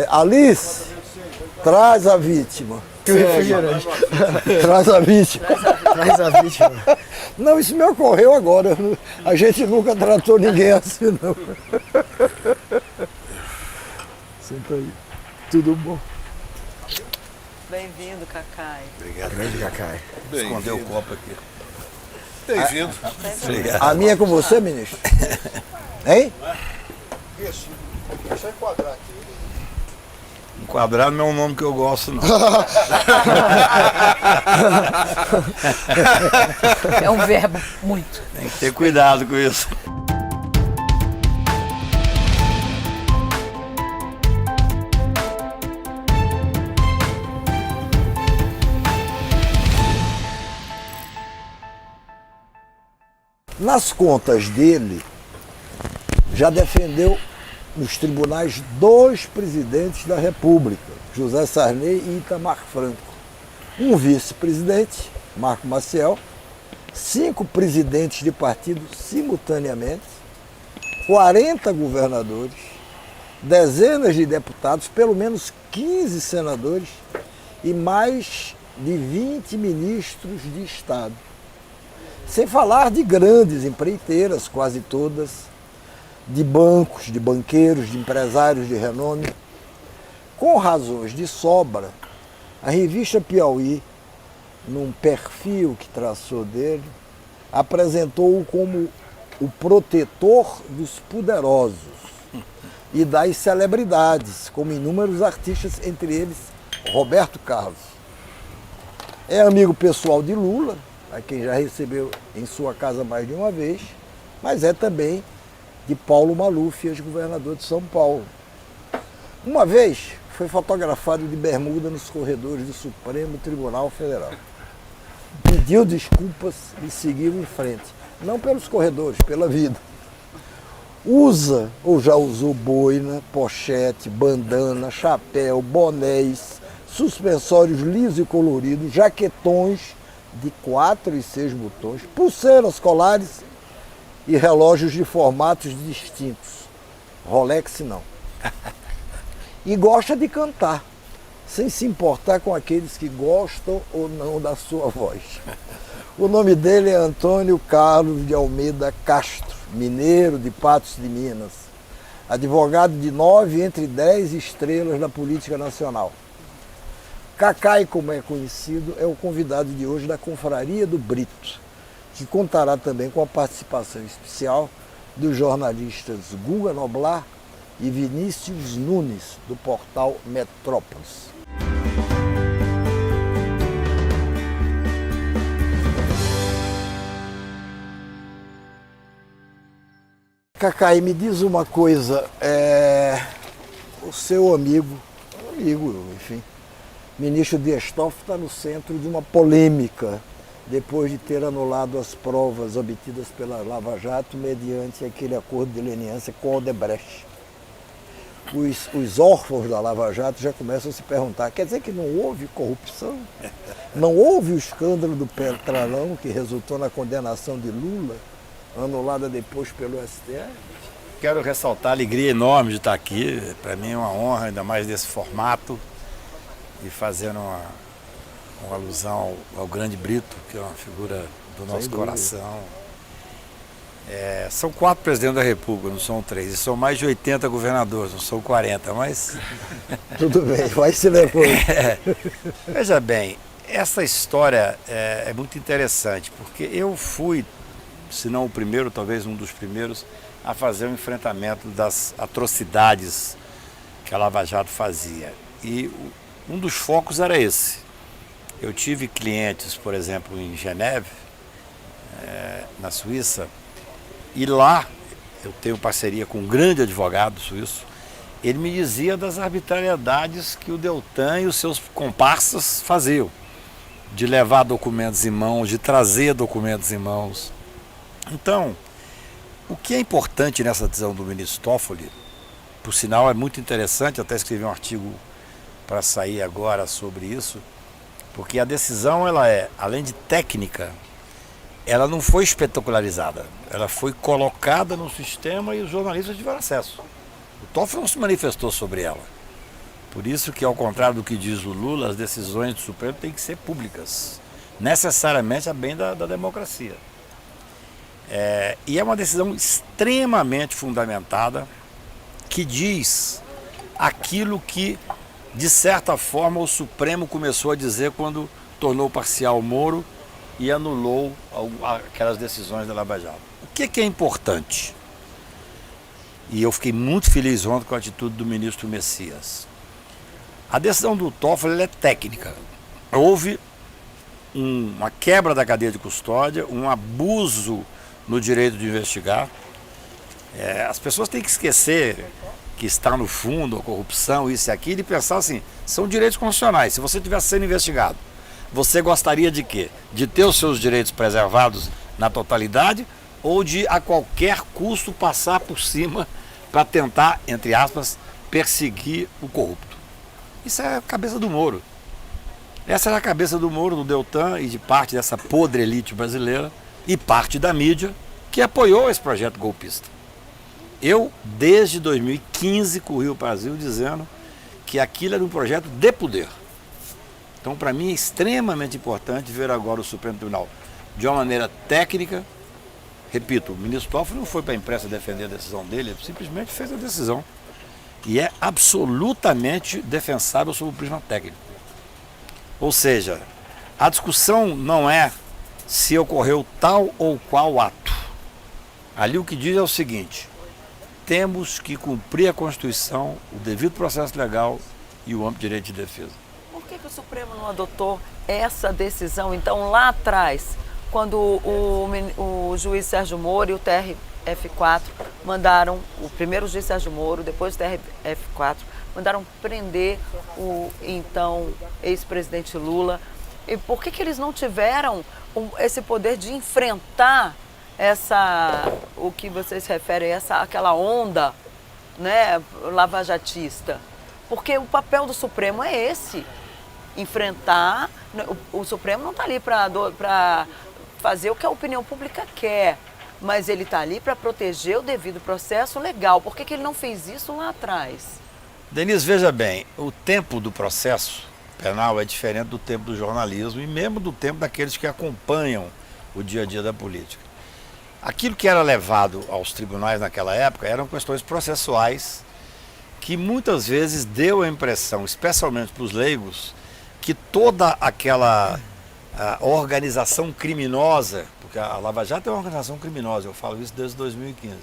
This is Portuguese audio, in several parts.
Alice, traz a vítima. Traz a vítima. Traz a vítima. Não, isso me ocorreu agora. A gente nunca tratou ninguém assim, não. Senta aí. Tudo bom? Bem-vindo, Cacai. Obrigado, grande Cacai. Escondeu o copo aqui. Bem-vindo. Obrigado. A minha é com você, ministro? Hein? Isso. Deixa eu enquadrar aqui. Enquadrado não é um nome que eu gosto, não. É um verbo muito. Tem que ter cuidado com isso. Nas contas dele, já defendeu nos tribunais 2 presidentes da República, José Sarney e Itamar Franco. Um vice-presidente, Marco Maciel, 5 presidentes de partido simultaneamente, 40 governadores, dezenas de deputados, pelo menos 15 senadores e mais de 20 ministros de Estado. Sem falar de grandes empreiteiras, quase todas, de bancos, de banqueiros, de empresários de renome. Com razões de sobra, a revista Piauí, num perfil que traçou dele, apresentou-o como o protetor dos poderosos e das celebridades, como inúmeros artistas, entre eles Roberto Carlos. É amigo pessoal de Lula, a quem já recebeu em sua casa mais de uma vez, mas é também de Paulo Maluf, ex-governador de São Paulo. Uma vez foi fotografado de bermuda nos corredores do Supremo Tribunal Federal. Pediu desculpas e seguiu em frente. Não pelos corredores, pela vida. Usa ou já usou boina, pochete, bandana, chapéu, bonés, suspensórios lisos e coloridos, jaquetões de 4 e 6 botões, pulseiras, colares e relógios de formatos distintos. Rolex não. E gosta de cantar, sem se importar com aqueles que gostam ou não da sua voz. O nome dele é Antônio Carlos de Almeida Castro, mineiro de Patos de Minas, advogado de 9 entre 10 estrelas da política nacional. Cacai, como é conhecido, é o convidado de hoje da Confraria do Brito, que contará também com a participação especial dos jornalistas Guga Noblar e Vinícius Nunes, do portal Metrópolis. Cacai, me diz uma coisa, o seu amigo, enfim, ministro Dias Toffoli está no centro de uma polêmica, depois de ter anulado as provas obtidas pela Lava Jato mediante aquele acordo de leniência com Odebrecht. Os órfãos da Lava Jato já começam a se perguntar, quer dizer que não houve corrupção? Não houve o escândalo do Petrolão que resultou na condenação de Lula, anulada depois pelo STF? Quero ressaltar a alegria enorme de estar aqui. Para mim é uma honra, ainda mais nesse formato, e fazendo uma alusão ao grande Brito, que é uma figura do nosso coração. São 4 presidentes da República, não são 3, e são mais de 80 governadores, não são 40, mas... Tudo bem, vai se depois. Veja bem, essa história é muito interessante, porque eu fui, se não o primeiro, talvez um dos primeiros, a fazer o enfrentamento das atrocidades que a Lava Jato fazia. E um dos focos era esse. Eu tive clientes, por exemplo, em Geneve, na Suíça, e lá eu tenho parceria com um grande advogado suíço. Ele me dizia das arbitrariedades que o Deltan e os seus comparsas faziam, de levar documentos em mãos, de trazer documentos em mãos. Então, o que é importante nessa decisão do ministro Toffoli, por sinal é muito interessante, até escrevi um artigo para sair agora sobre isso, porque a decisão, ela além de técnica, ela não foi espetacularizada, ela foi colocada no sistema e os jornalistas tiveram acesso. O Toffoli não se manifestou sobre ela. Por isso que, ao contrário do que diz o Lula, as decisões do Supremo têm que ser públicas, necessariamente a bem da democracia. E é uma decisão extremamente fundamentada, que diz aquilo que, de certa forma, o Supremo começou a dizer quando tornou parcial o Moro e anulou aquelas decisões da Lava Jato. O que é importante? E eu fiquei muito feliz ontem com a atitude do ministro Messias. A decisão do Toffoli é técnica. Houve uma quebra da cadeia de custódia, um abuso no direito de investigar. As pessoas têm que esquecer que está no fundo a corrupção, isso e aquilo, e pensar assim, são direitos constitucionais. Se você estivesse sendo investigado, você gostaria de quê? De ter os seus direitos preservados na totalidade ou de, a qualquer custo, passar por cima para tentar, entre aspas, perseguir o corrupto? Isso é a cabeça do Moro. Essa era a cabeça do Moro, do Deltan e de parte dessa podre elite brasileira e parte da mídia que apoiou esse projeto golpista. Eu, desde 2015, corri o Brasil dizendo que aquilo era um projeto de poder. Então, para mim, é extremamente importante ver agora o Supremo Tribunal de uma maneira técnica. Repito, o ministro Toffoli não foi para a imprensa defender a decisão dele, ele simplesmente fez a decisão. E é absolutamente defensável sob o prisma técnico. Ou seja, a discussão não é se ocorreu tal ou qual ato. Ali o que diz é o seguinte: temos que cumprir a Constituição, o devido processo legal e o amplo direito de defesa. Por que o Supremo não adotou essa decisão, então, lá atrás, quando o juiz Sérgio Moro e o TRF4 mandaram, o primeiro juiz Sérgio Moro, depois o TRF4, mandaram prender o então ex-presidente Lula? E por que eles não tiveram esse poder de enfrentar o que vocês referem, aquela onda, né, lavajatista? Porque o papel do Supremo é esse, enfrentar. O Supremo não está ali para fazer o que a opinião pública quer, mas ele está ali para proteger o devido processo legal. Por que ele não fez isso lá atrás? Denise, veja bem, o tempo do processo penal é diferente do tempo do jornalismo e mesmo do tempo daqueles que acompanham o dia a dia da política. Aquilo que era levado aos tribunais naquela época eram questões processuais que muitas vezes deu a impressão, especialmente para os leigos, que toda aquela organização criminosa, porque a Lava Jato é uma organização criminosa, eu falo isso desde 2015,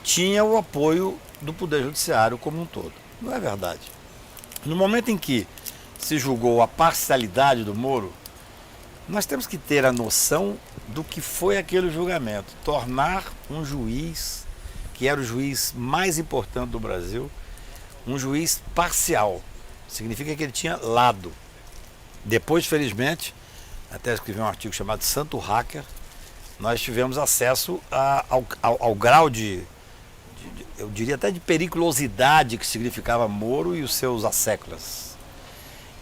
tinha o apoio do Poder Judiciário como um todo. Não é verdade. No momento em que se julgou a parcialidade do Moro, nós temos que ter a noção do que foi aquele julgamento. Tornar um juiz, que era o juiz mais importante do Brasil, um juiz parcial. Significa que ele tinha lado. Depois, felizmente, até escrevi um artigo chamado Santo Hacker, nós tivemos acesso ao grau eu diria até de periculosidade que significava Moro e os seus asséculas.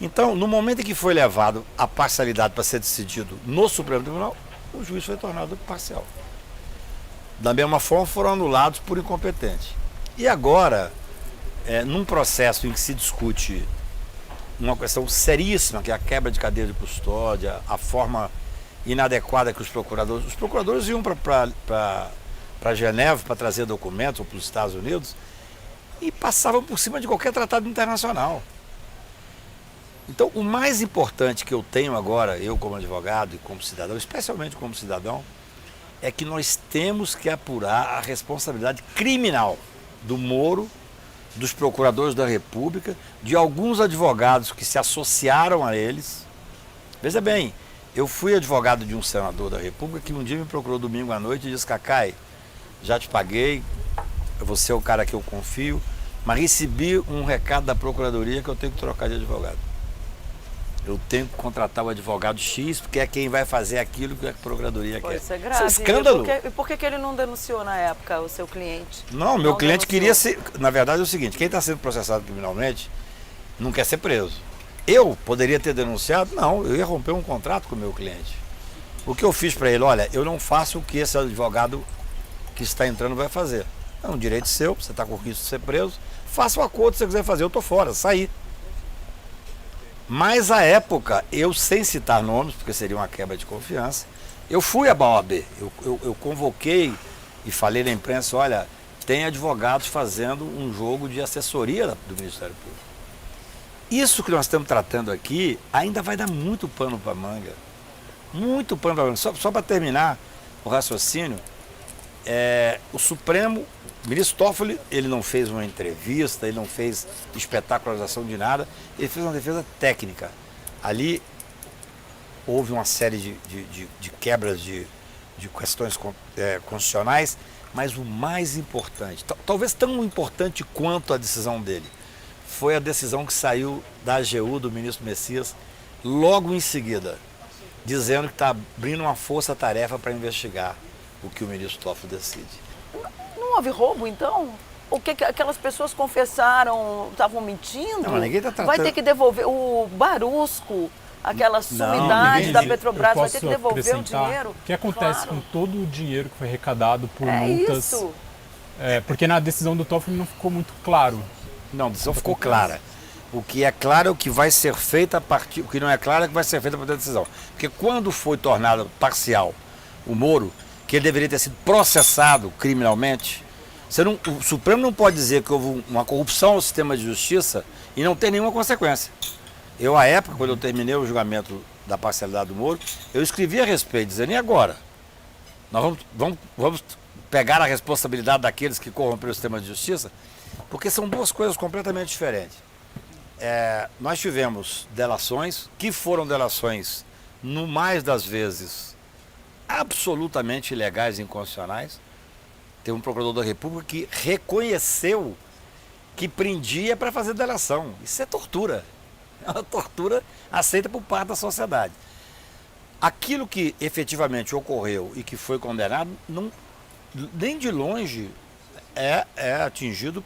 Então, no momento em que foi levado a parcialidade para ser decidido no Supremo Tribunal, o juiz foi tornado parcial. Da mesma forma, foram anulados por incompetente. E agora, num processo em que se discute uma questão seríssima, que é a quebra de cadeia de custódia, a forma inadequada que os procuradores iam para Genebra para trazer documentos, ou para os Estados Unidos, e passavam por cima de qualquer tratado internacional. Então, o mais importante que eu tenho agora, eu como advogado e como cidadão, especialmente como cidadão, é que nós temos que apurar a responsabilidade criminal do Moro, dos procuradores da República, de alguns advogados que se associaram a eles. Veja bem, eu fui advogado de um senador da República que um dia me procurou domingo à noite e disse: Cacai, já te paguei, você é o cara que eu confio, mas recebi um recado da Procuradoria que eu tenho que trocar de advogado. Eu tenho que contratar o advogado X, porque é quem vai fazer aquilo que a Procuradoria quer. Isso é grave. Isso é escândalo. E por que ele não denunciou na época o seu cliente? Não, meu cliente queria ser... Na verdade é o seguinte, quem está sendo processado criminalmente não quer ser preso. Eu poderia ter denunciado? Não, eu ia romper um contrato com o meu cliente. O que eu fiz para ele? Olha, eu não faço o que esse advogado que está entrando vai fazer. É um direito seu, você está com risco de ser preso. Faça o acordo se você quiser fazer, eu estou fora, saí. Mas à época, eu sem citar nomes, porque seria uma quebra de confiança, eu fui à OAB, eu convoquei e falei na imprensa, olha, tem advogados fazendo um jogo de assessoria do Ministério Público. Isso que nós estamos tratando aqui ainda vai dar muito pano para manga. Muito pano para manga. Só para terminar o raciocínio, o Supremo, o ministro Toffoli, ele não fez uma entrevista, ele não fez espetacularização de nada, ele fez uma defesa técnica. Ali houve uma série de quebras de questões constitucionais, mas o mais importante, talvez tão importante quanto a decisão dele, foi a decisão que saiu da AGU, do ministro Messias, logo em seguida, dizendo que está abrindo uma força-tarefa para investigar o que o ministro Toffoli decide. Não houve roubo, então? O que aquelas pessoas confessaram, estavam mentindo? Não, ninguém está tratando... Vai ter que devolver o Barusco, aquela sumidade da Petrobras, vai ter que devolver o dinheiro? O que acontece com todo o dinheiro que foi arrecadado por multas? Isso. Porque na decisão do Toffoli não ficou muito claro. Não, a decisão ficou clara. O que é claro é o que vai ser feito a partir... O que não é claro é o que vai ser feito a partir da decisão. Porque quando foi tornado parcial o Moro, que ele deveria ter sido processado criminalmente, o Supremo não pode dizer que houve uma corrupção ao sistema de justiça e não ter nenhuma consequência. Eu, à época, quando eu terminei o julgamento da parcialidade do Moro, eu escrevi a respeito, dizendo, e agora? Nós vamos pegar a responsabilidade daqueles que corromperam o sistema de justiça? Porque são duas coisas completamente diferentes. Nós tivemos delações, que foram delações, no mais das vezes, absolutamente ilegais e inconstitucionais. Tem um procurador da República que reconheceu que prendia para fazer delação. Isso é tortura. É uma tortura aceita por parte da sociedade. Aquilo que efetivamente ocorreu e que foi condenado, nem de longe é atingido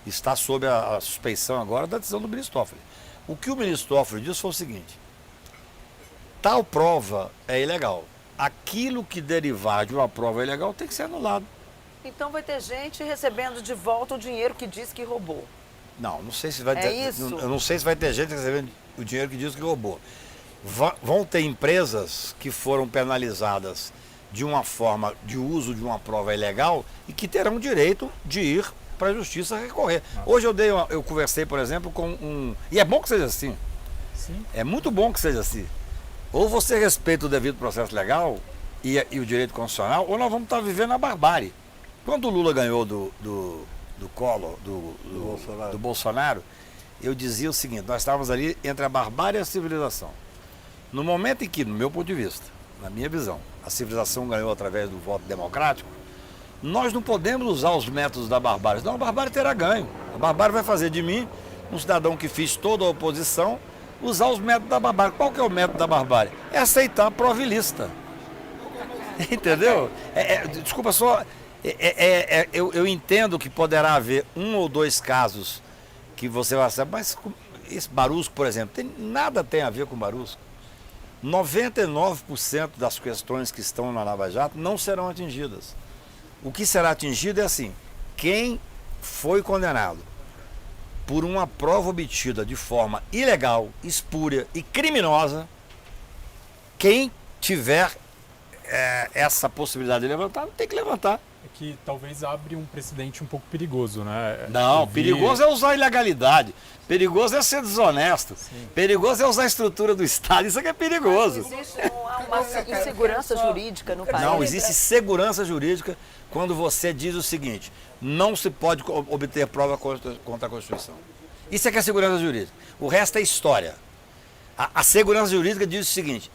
está sob a suspeição agora da decisão do ministro Toffoli. O que o ministro Toffoli disse foi o seguinte: tal prova é ilegal. Aquilo que derivar de uma prova ilegal tem que ser anulado. Então vai ter gente recebendo de volta o dinheiro que diz que roubou. Não sei se vai ter. Isso? Eu não sei se vai ter gente recebendo o dinheiro que diz que roubou. Vão ter empresas que foram penalizadas de uma forma de uso de uma prova ilegal e que terão direito de ir para a justiça recorrer. Hoje eu conversei, por exemplo, com e é bom que seja assim. Sim. É muito bom que seja assim. Ou você respeita o devido processo legal e o direito constitucional, ou nós vamos estar vivendo a barbárie. Quando o Lula ganhou do Collor, do Bolsonaro, eu dizia o seguinte: nós estávamos ali entre a barbárie e a civilização. No momento em que, no meu ponto de vista, na minha visão, a civilização ganhou através do voto democrático, nós não podemos usar os métodos da barbárie, senão a barbárie terá ganho. A barbárie vai fazer de mim, um cidadão que fiz toda a oposição, usar os métodos da barbárie. Qual que é o método da barbárie? É aceitar a prova ilícita. Entendeu? Desculpa só, eu entendo que poderá haver um ou dois casos que você vai saber, mas esse Barusco, por exemplo, nada tem a ver com Barusco. 99% das questões que estão na Lava Jato não serão atingidas. O que será atingido é assim: quem foi condenado por uma prova obtida de forma ilegal, espúria e criminosa, quem tiver essa possibilidade de levantar, tem que levantar. É que talvez abre um precedente um pouco perigoso, né? Não, perigoso é usar a ilegalidade, perigoso é ser desonesto, perigoso é usar a estrutura do Estado, isso é que é perigoso. Existe uma insegurança jurídica no país. Não, existe segurança jurídica quando você diz o seguinte: não se pode obter prova contra a Constituição. Isso é que é segurança jurídica. O resto é história. A segurança jurídica diz o seguinte: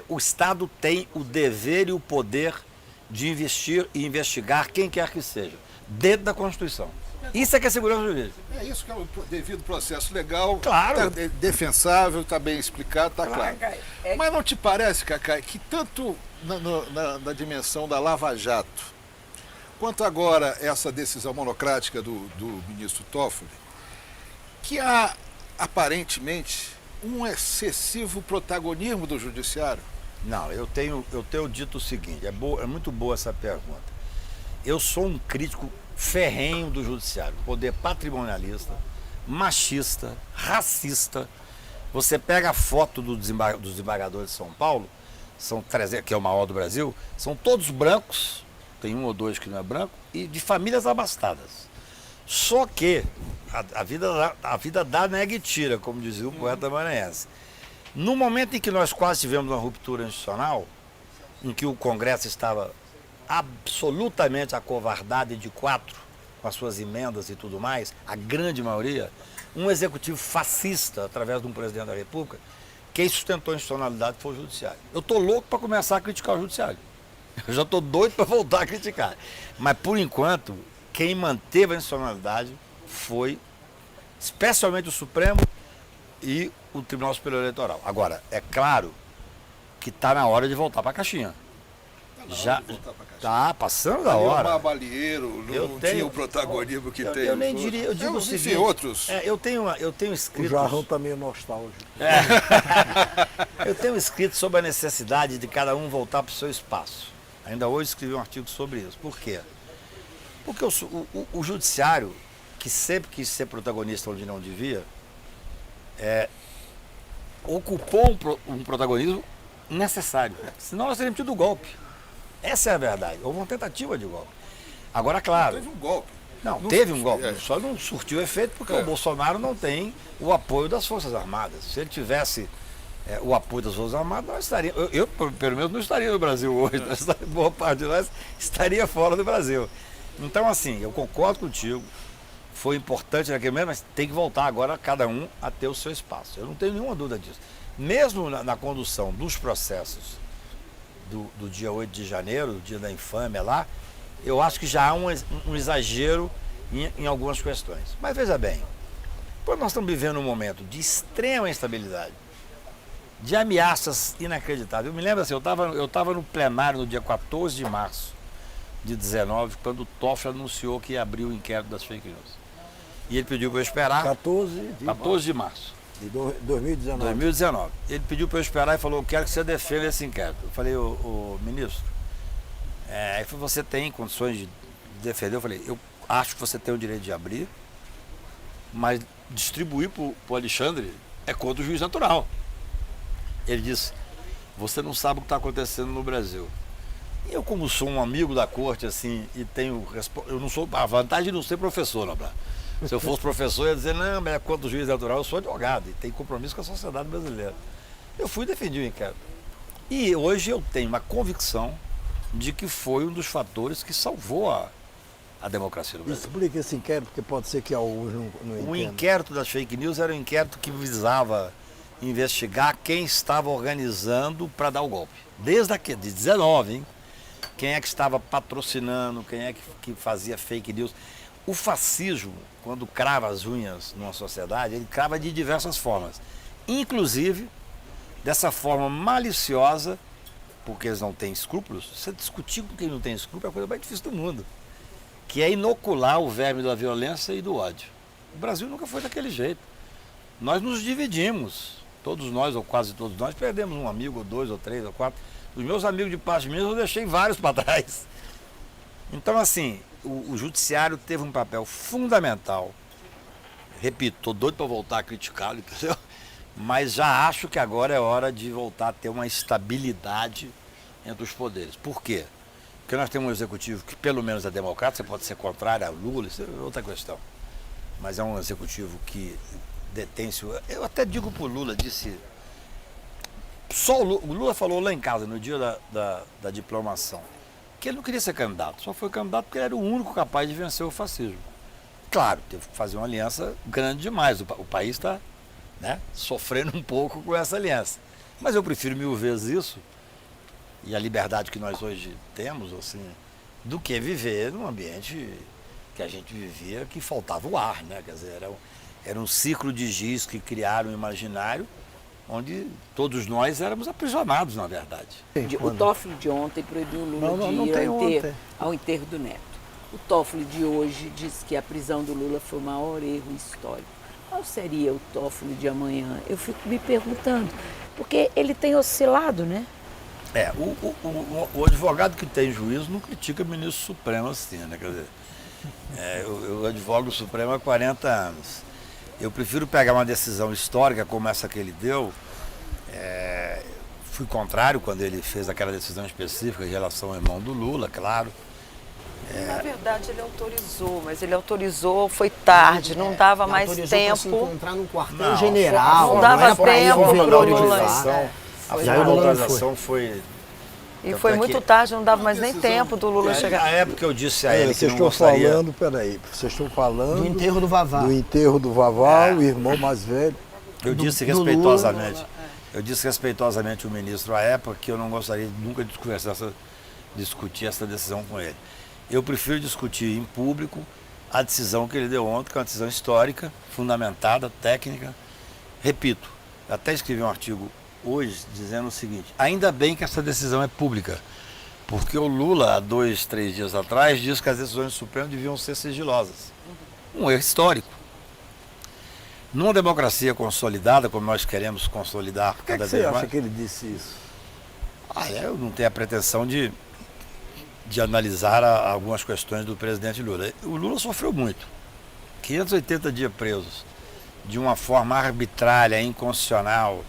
o Estado tem o dever e o poder de investir e investigar quem quer que seja, dentro da Constituição. Isso é que é segurança jurídica. É isso que é o devido processo legal. Claro. Tá defensável, está bem explicado, está claro. Mas não te parece, Cacai, que tanto na dimensão da Lava Jato, quanto agora essa decisão monocrática do ministro Toffoli, que há aparentemente um excessivo protagonismo do judiciário? Não, eu tenho dito o seguinte: é muito boa essa pergunta. Eu sou um crítico ferrenho do judiciário, poder patrimonialista, machista, racista. Você pega a foto dos desembargadores de São Paulo, são 300, que é o maior do Brasil, são todos brancos, tem um ou dois que não é branco, e de famílias abastadas. Só que a vida dá, nega e tira, como dizia o poeta maranhense. No momento em que nós quase tivemos uma ruptura institucional, em que o Congresso estava absolutamente acovardado e de quatro, com as suas emendas e tudo mais, a grande maioria, um executivo fascista, através de um presidente da República, quem sustentou a institucionalidade foi o Judiciário. Eu estou louco para começar a criticar o Judiciário. Eu já estou doido para voltar a criticar. Mas, por enquanto, quem manteve a institucionalidade foi, especialmente o Supremo e o Tribunal Superior Eleitoral. Agora, é claro que está na hora de voltar para a caixinha. Já está passando da hora. O Balieiro não tinha o protagonismo que tem. Eu nem diria, eu digo o seguinte, outros. Eu tenho O escrito. Jarrão também é nostálgico. Eu tenho escrito sobre a necessidade de cada um voltar para o seu espaço. Ainda hoje escrevi um artigo sobre isso. Por quê? Porque o judiciário, que sempre quis ser protagonista onde não devia, ocupou um protagonismo necessário. Senão nós teríamos tido golpe. Essa é a verdade. Houve uma tentativa de golpe. Agora, claro. Teve um golpe. Não, teve um golpe. Só não surtiu efeito porque o Bolsonaro não tem o apoio das Forças Armadas. Se ele tivesse o apoio das Forças Armadas, nós estaríamos. Eu, pelo menos, não estaria no Brasil hoje. Boa parte de nós estaria fora do Brasil. Então, assim, eu concordo contigo. Foi importante naquele momento, mas tem que voltar agora cada um a ter o seu espaço. Eu não tenho nenhuma dúvida disso. Mesmo na condução dos processos do dia 8 de janeiro, do dia da infâmia lá, eu acho que já há um exagero em algumas questões. Mas veja bem, quando nós estamos vivendo um momento de extrema instabilidade, de ameaças inacreditáveis. Eu me lembro assim, eu estava no plenário no dia 14 de março de 19, quando o Toffoli anunciou que ia abrir o inquérito das fake news. E ele pediu para eu esperar. 14 de março. De 2019. 2019. Ele pediu para eu esperar e falou, eu quero que você defenda esse inquérito. Eu falei, ô ministro, aí você tem condições de defender? Eu falei, eu acho que você tem o direito de abrir, mas distribuir para o Alexandre é contra o juiz natural. Ele disse, você não sabe o que está acontecendo no Brasil. E eu, como sou um amigo da corte, assim, e tenho... Eu não sou... A vantagem de não ser professor, Noblar. Se eu fosse professor, eu ia dizer, não, mas é contra o juiz natural, eu sou advogado e tenho compromisso com a sociedade brasileira. Eu fui defender o inquérito. E hoje eu tenho uma convicção de que foi um dos fatores que salvou a democracia no Brasil. Explica esse inquérito, porque pode ser que alguns não entendam. O inquérito das fake news era um inquérito que visava investigar quem estava organizando para dar o golpe. Desde de 19, hein? Quem é que estava patrocinando, quem é que fazia fake news. O fascismo, quando crava as unhas numa sociedade, ele crava de diversas formas. Inclusive, dessa forma maliciosa, porque eles não têm escrúpulos. Você discutir com quem não tem escrúpulos é a coisa mais difícil do mundo. Que é inocular o verme da violência e do ódio. O Brasil nunca foi daquele jeito. Nós nos dividimos. Todos nós, ou quase todos nós, perdemos um amigo, ou dois, ou três, ou quatro. Os meus amigos de parte minha, eu deixei vários para trás. Então, assim, o judiciário teve um papel fundamental. Repito, estou doido para voltar a criticá-lo, entendeu? Mas já acho que agora é hora de voltar a ter uma estabilidade entre os poderes. Por quê? Porque nós temos um executivo que pelo menos é democrata, você pode ser contrário a Lula, isso é outra questão. Mas é um executivo que detém... Eu até digo para o Lula, disse... Só o Lula falou lá em casa, no dia da diplomação, que ele não queria ser candidato, só foi candidato porque ele era o único capaz de vencer o fascismo. Claro, teve que fazer uma aliança grande demais, o país está, né, sofrendo um pouco com essa aliança. Mas eu prefiro mil vezes isso, e a liberdade que nós hoje temos, assim, do que viver num ambiente que a gente vivia, que faltava o ar, né? Quer dizer, era um ciclo de giz que criaram um imaginário, onde todos nós éramos aprisionados, na verdade. O Toffoli de ontem proibiu o Lula de ir ao enterro do Neto. O Toffoli de hoje diz que a prisão do Lula foi o maior erro histórico. Qual seria o Toffoli de amanhã? Eu fico me perguntando, porque ele tem oscilado, né? O advogado que tem juízo não critica o ministro Supremo assim, né? Quer dizer, eu advogo o Supremo há 40 anos. Eu prefiro pegar uma decisão histórica como essa que ele deu. Fui contrário quando ele fez aquela decisão específica em relação ao irmão do Lula, claro. Na verdade, ele autorizou, mas ele autorizou, foi tarde, não dava mais Autorizou pra se tempo. encontrar num quartel-general. não dava era pra ir tempo ao pro velório de Lula. fato. A E aí o Lula não autorização foi... E Tanto foi é que- muito tarde, não dava mais nem decisão- tempo do Lula Na chegar. época eu disse a ele que Vocês não estão gostaria... falando, peraí, vocês estão falando Do enterro do Vavá. do enterro do Vavá, o irmão mais velho. Eu disse do respeitosamente, o ministro à época que eu não gostaria nunca de discutir essa decisão com ele. Eu prefiro discutir em público a decisão que ele deu ontem, que é uma decisão histórica, fundamentada, técnica. Repito, até escrevi um artigo hoje dizendo o seguinte: ainda bem que essa decisão é pública, porque o Lula, há 2, 3 dias atrás, disse que as decisões do Supremo deviam ser sigilosas. Um erro histórico. Numa democracia consolidada, como nós queremos consolidar Por que cada você vez acha mais... que ele disse isso? Eu não tenho a pretensão de analisar algumas questões do presidente Lula. O Lula sofreu muito. 580 dias presos, de uma forma arbitrária, inconstitucional,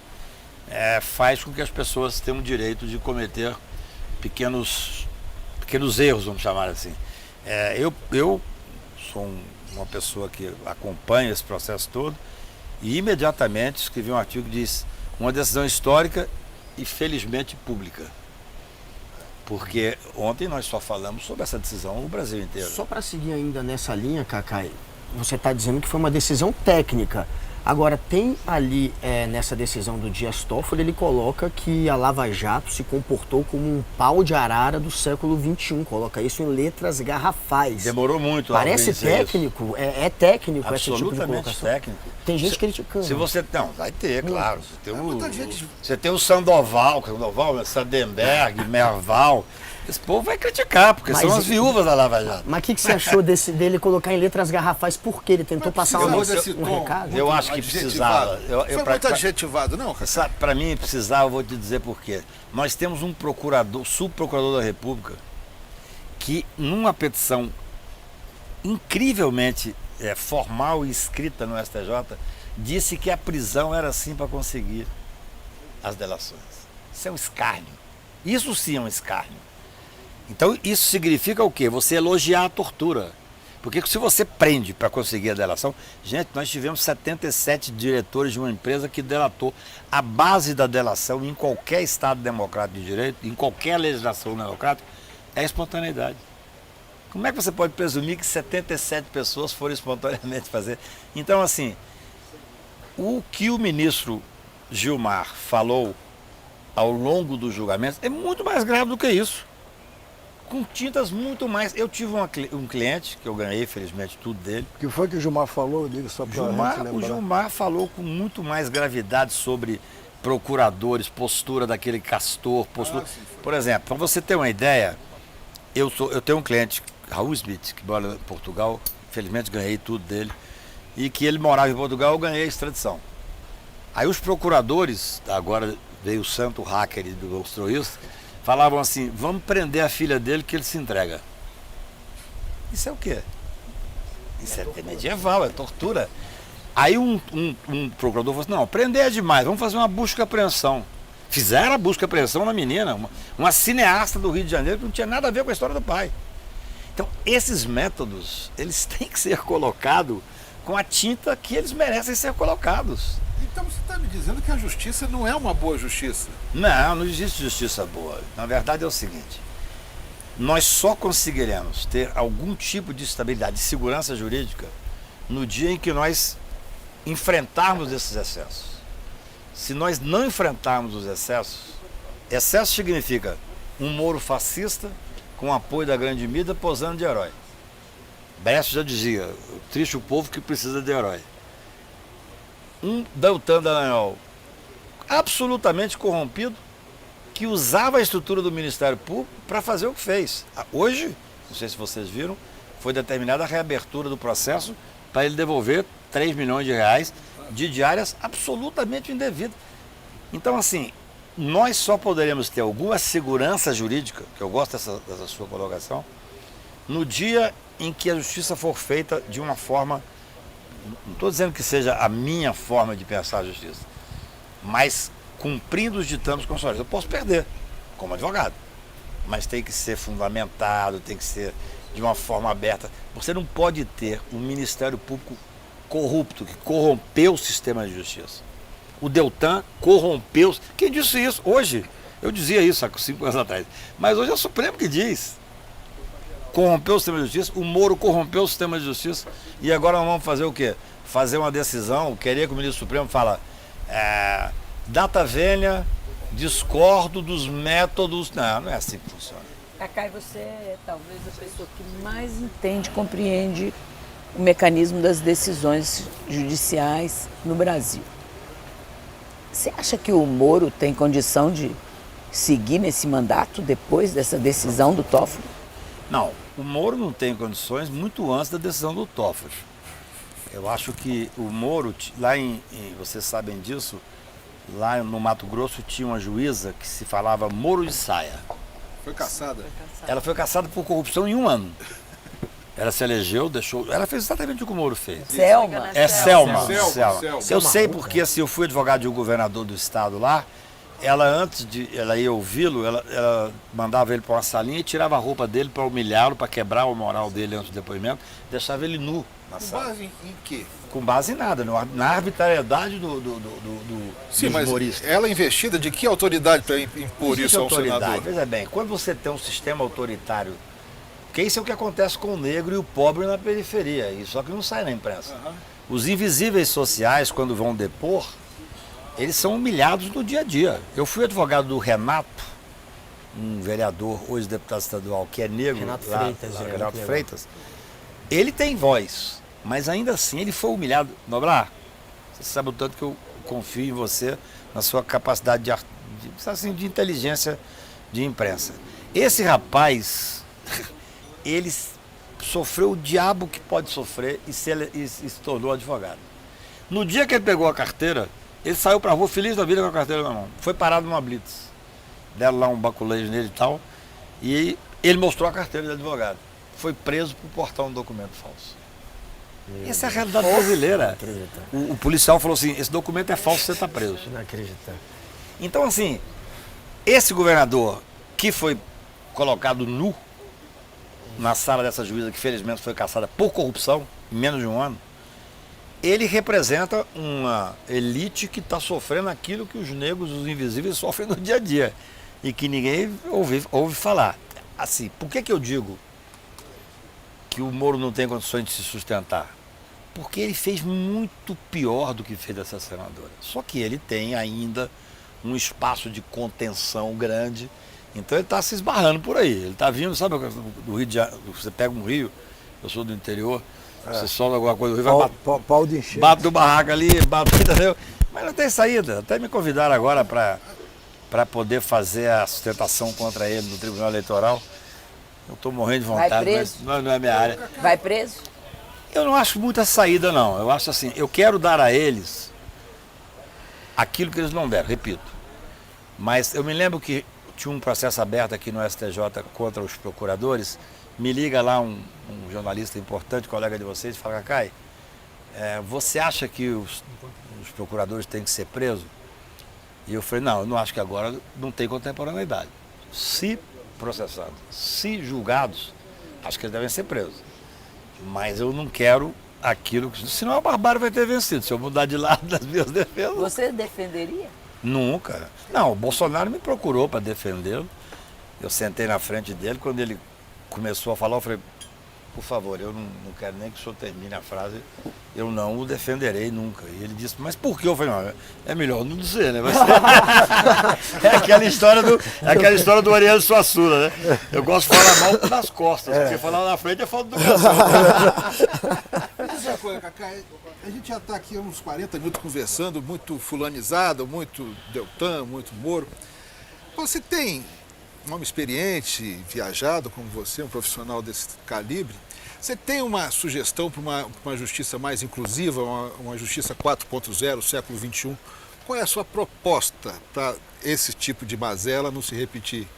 faz com que as pessoas tenham o direito de cometer pequenos erros, vamos chamar assim. Eu sou uma pessoa que acompanha esse processo todo e imediatamente escrevi um artigo que diz: uma decisão histórica e felizmente pública. Porque ontem nós só falamos sobre essa decisão no Brasil inteiro. Só para seguir ainda nessa linha, Cacai, você está dizendo que foi uma decisão técnica. Agora, tem ali, nessa decisão do Dias Toffoli, ele coloca que a Lava Jato se comportou como um pau de arara do século XXI. Coloca isso em letras garrafais. Demorou muito. Parece a dizer técnico, é técnico esse tipo de absolutamente colocação. técnico. Tem gente criticando. Se você não, vai ter, claro. muita gente- Você tem o Sandoval, Sandenberg, Merval. Esse povo vai criticar, porque Mas são as viúvas da Lava Jato. Mas o que você achou dele colocar em letras garrafais? Por quê? Ele tentou passar precisava um desse tom. recado? Eu acho que Adjetivado. precisava. Foi muito adjetivado, não, cara? Para mim precisava, eu vou te dizer por quê. Nós temos um subprocurador da República, que numa petição incrivelmente formal e escrita no STJ, disse que a prisão era sim para conseguir as delações. Isso é um escárnio. Isso sim é um escárnio. Então isso significa o quê? Você elogiar a tortura. Porque se você prende para conseguir a delação... Gente, nós tivemos 77 diretores de uma empresa que delatou. A base da delação em qualquer Estado democrático de direito, em qualquer legislação democrática, é a espontaneidade. Como é que você pode presumir que 77 pessoas foram espontaneamente fazer? Então, assim, o que o ministro Gilmar falou ao longo do julgamento é muito mais grave do que isso. Com tintas muito mais. Eu tive um cliente, que eu ganhei, felizmente, tudo dele. O que foi que o Gilmar falou? Eu digo só para a gente O lembrar. Gilmar falou com muito mais gravidade sobre procuradores, postura daquele castor, postura. Por exemplo, para você ter uma ideia, eu tenho um cliente, Raul Smith, que mora em Portugal, felizmente ganhei tudo dele, e que ele morava em Portugal, eu ganhei a extradição. Aí os procuradores, agora veio o santo hacker e demonstrou isso, falavam assim: vamos prender a filha dele que ele se entrega. Isso é o quê? Isso é medieval, é tortura. Aí um procurador falou assim: não, prender é demais, vamos fazer uma busca e apreensão. Fizeram a busca e apreensão na menina, uma cineasta do Rio de Janeiro que não tinha nada a ver com a história do pai. Então, esses métodos, eles têm que ser colocados com a tinta que eles merecem ser colocados. Então você está me dizendo que a justiça não é uma boa justiça? Não existe justiça boa. Na verdade é o seguinte: nós só conseguiremos ter algum tipo de estabilidade, de segurança jurídica, no dia em que nós enfrentarmos esses excessos. Se nós não enfrentarmos os excessos, excesso significa um Moro fascista com apoio da grande mídia posando de herói. Brecht já dizia: triste o povo que precisa de herói. Um Deltan Dallagnol absolutamente corrompido, que usava a estrutura do Ministério Público para fazer o que fez. Hoje, não sei se vocês viram, foi determinada a reabertura do processo para ele devolver 3 milhões de reais de diárias absolutamente indevidas. Então, assim, nós só poderemos ter alguma segurança jurídica, que eu gosto dessa sua colocação, no dia em que a justiça for feita de uma forma não estou dizendo que seja a minha forma de pensar a justiça, mas cumprindo os ditames constitucionais. Eu posso perder como advogado, mas tem que ser fundamentado, tem que ser de uma forma aberta. Você não pode ter um Ministério Público corrupto, que corrompeu o sistema de justiça. O Deltan corrompeu. Quem disse isso? Hoje, eu dizia isso há 5 anos atrás, mas hoje é o Supremo que diz. Corrompeu o sistema de justiça, o Moro corrompeu o sistema de justiça, e agora nós vamos fazer o quê? Fazer uma decisão, querer que o ministro Supremo fala, data vênia, discordo dos métodos. Não, não é assim que funciona. Cacai, você é talvez a pessoa que mais entende, compreende o mecanismo das decisões judiciais no Brasil. Você acha que o Moro tem condição de seguir nesse mandato depois dessa decisão do Toffoli? Não, o Moro não tem condições muito antes da decisão do Toffoli. Eu acho que o Moro, lá vocês sabem disso, lá no Mato Grosso tinha uma juíza que se falava Moro de Saia. Foi caçada? Ela foi caçada por corrupção em 1 ano. Ela se elegeu, deixou. Ela fez exatamente o que o Moro fez. Selma? É Selma. Selma. Eu sei porque assim, eu fui advogado de um governador do estado lá. Ela, antes de ela ir ouvi-lo, ela mandava ele para uma salinha e tirava a roupa dele para humilhá-lo, para quebrar o moral dele antes do depoimento, deixava ele nu na Com sala. base em quê? Com base em nada, na arbitrariedade dos Sim, mas humoristas. ela é investida de que autoridade para impor Existe isso ao autoridade. senador? Veja bem, quando você tem um sistema autoritário, que isso é o que acontece com o negro e o pobre na periferia, e só que não sai na imprensa. Os invisíveis sociais, quando vão depor, eles são humilhados no dia a dia. Eu fui advogado do Renato, um vereador, hoje deputado estadual, que é negro, Renato Freitas. Ele tem voz, mas ainda assim ele foi humilhado. Noblar, você sabe o tanto que eu confio em você, na sua capacidade de inteligência de imprensa. Esse rapaz, ele sofreu o diabo que pode sofrer e se tornou advogado. No dia que ele pegou a carteira, ele saiu pra rua feliz da vida com a carteira na mão. Foi parado numa blitz. Deram lá um baculejo nele e tal. E ele mostrou a carteira de advogado. Foi preso por portar um documento falso. Essa é a realidade brasileira. O policial falou assim, esse documento é falso, você está preso. Não acredito. Então, assim, esse governador que foi colocado nu na sala dessa juíza, que felizmente foi caçada por corrupção, em menos de 1 ano, ele representa uma elite que está sofrendo aquilo que os negros, os invisíveis, sofrem no dia a dia e que ninguém ouve falar. Assim, por que eu digo que o Moro não tem condições de se sustentar? Porque ele fez muito pior do que fez essa senadora. Só que ele tem ainda um espaço de contenção grande, então ele está se esbarrando por aí. Ele está vindo, sabe, do Rio de Janeiro, você pega um rio, eu sou do interior, você sobe alguma coisa do rio, vai pau de encher. bate do barraco ali, bate, entendeu? Mas não tem saída. Até me convidaram agora para poder fazer a sustentação contra ele no Tribunal Eleitoral. Eu estou morrendo de vontade, Vai preso? mas não é minha área. Vai preso? Eu não acho muita saída, não. Eu acho assim, eu quero dar a eles aquilo que eles não deram, repito. Mas eu me lembro que tinha um processo aberto aqui no STJ contra os procuradores. Me liga lá um jornalista importante, colega de vocês, e fala, Cacai, você acha que os procuradores têm que ser presos? E eu falei, não, eu não acho que agora não tem contemporaneidade. Se processados, se julgados, acho que eles devem ser presos. Mas eu não quero aquilo que... Senão a barbárie vai ter vencido. Se eu mudar de lado das minhas defesas... Você defenderia? Nunca. Não, o Bolsonaro me procurou para defendê-lo. Eu sentei na frente dele, quando ele começou a falar, eu falei, por favor, eu não quero nem que o senhor termine a frase, eu não o defenderei nunca. E ele disse, mas por quê? Eu falei, não, é melhor não dizer, né? É aquela história do Ariano Suassuna, né? Eu gosto de falar mal nas costas, porque falar na frente é falta de educação. Essa coisa, Cacá, a gente já está aqui há uns 40 minutos conversando, muito fulanizado, muito Deltan, muito Moro. Você tem um homem experiente, viajado como você, um profissional desse calibre, você tem uma sugestão para uma justiça mais inclusiva, uma justiça 4.0, século XXI? Qual é a sua proposta para esse tipo de mazela não se repetir?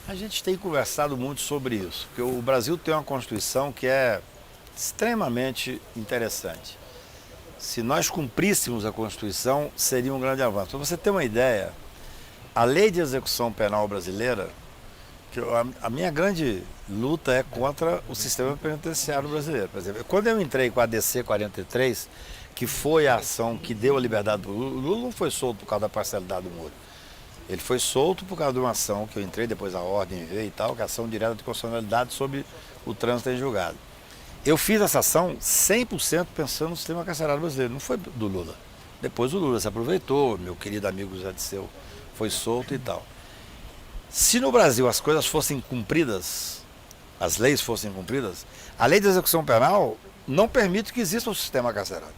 A gente tem conversado muito sobre isso, porque o Brasil tem uma Constituição que é extremamente interessante. se nós cumpríssemos a Constituição, seria um grande avanço. Para você ter uma ideia, a lei de execução penal brasileira, que a minha grande luta é contra o sistema penitenciário brasileiro. Por exemplo, quando eu entrei com a ADC 43, que foi a ação que deu a liberdade do Lula, o Lula não foi solto por causa da parcialidade do Moro. Ele foi solto por causa de uma ação que eu entrei, depois a ordem veio e tal, que é a ação direta de constitucionalidade sobre o trânsito em julgado. Eu fiz essa ação 100% pensando no sistema carcerário brasileiro, não foi do Lula. Depois o Lula se aproveitou, meu querido amigo Zé Disseu foi solto e tal. Se no Brasil as coisas fossem cumpridas, as leis fossem cumpridas, a lei de execução penal não permite que exista um sistema carcerário.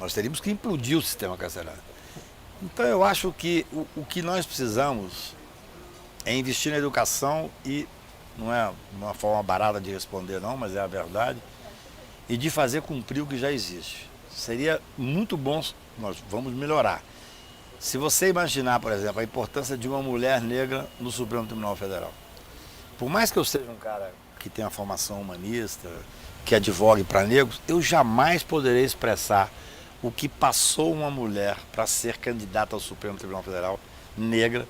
Nós teríamos que implodir o sistema carcerário. Então eu acho que o que nós precisamos é investir na educação e, não é uma forma barata de responder não, mas é a verdade, e de fazer cumprir o que já existe. Seria muito bom, nós vamos melhorar. Se você imaginar, por exemplo, a importância de uma mulher negra no Supremo Tribunal Federal. Por mais que eu seja um cara que tenha formação humanista, que advogue para negros, eu jamais poderei expressar o que passou uma mulher para ser candidata ao Supremo Tribunal Federal negra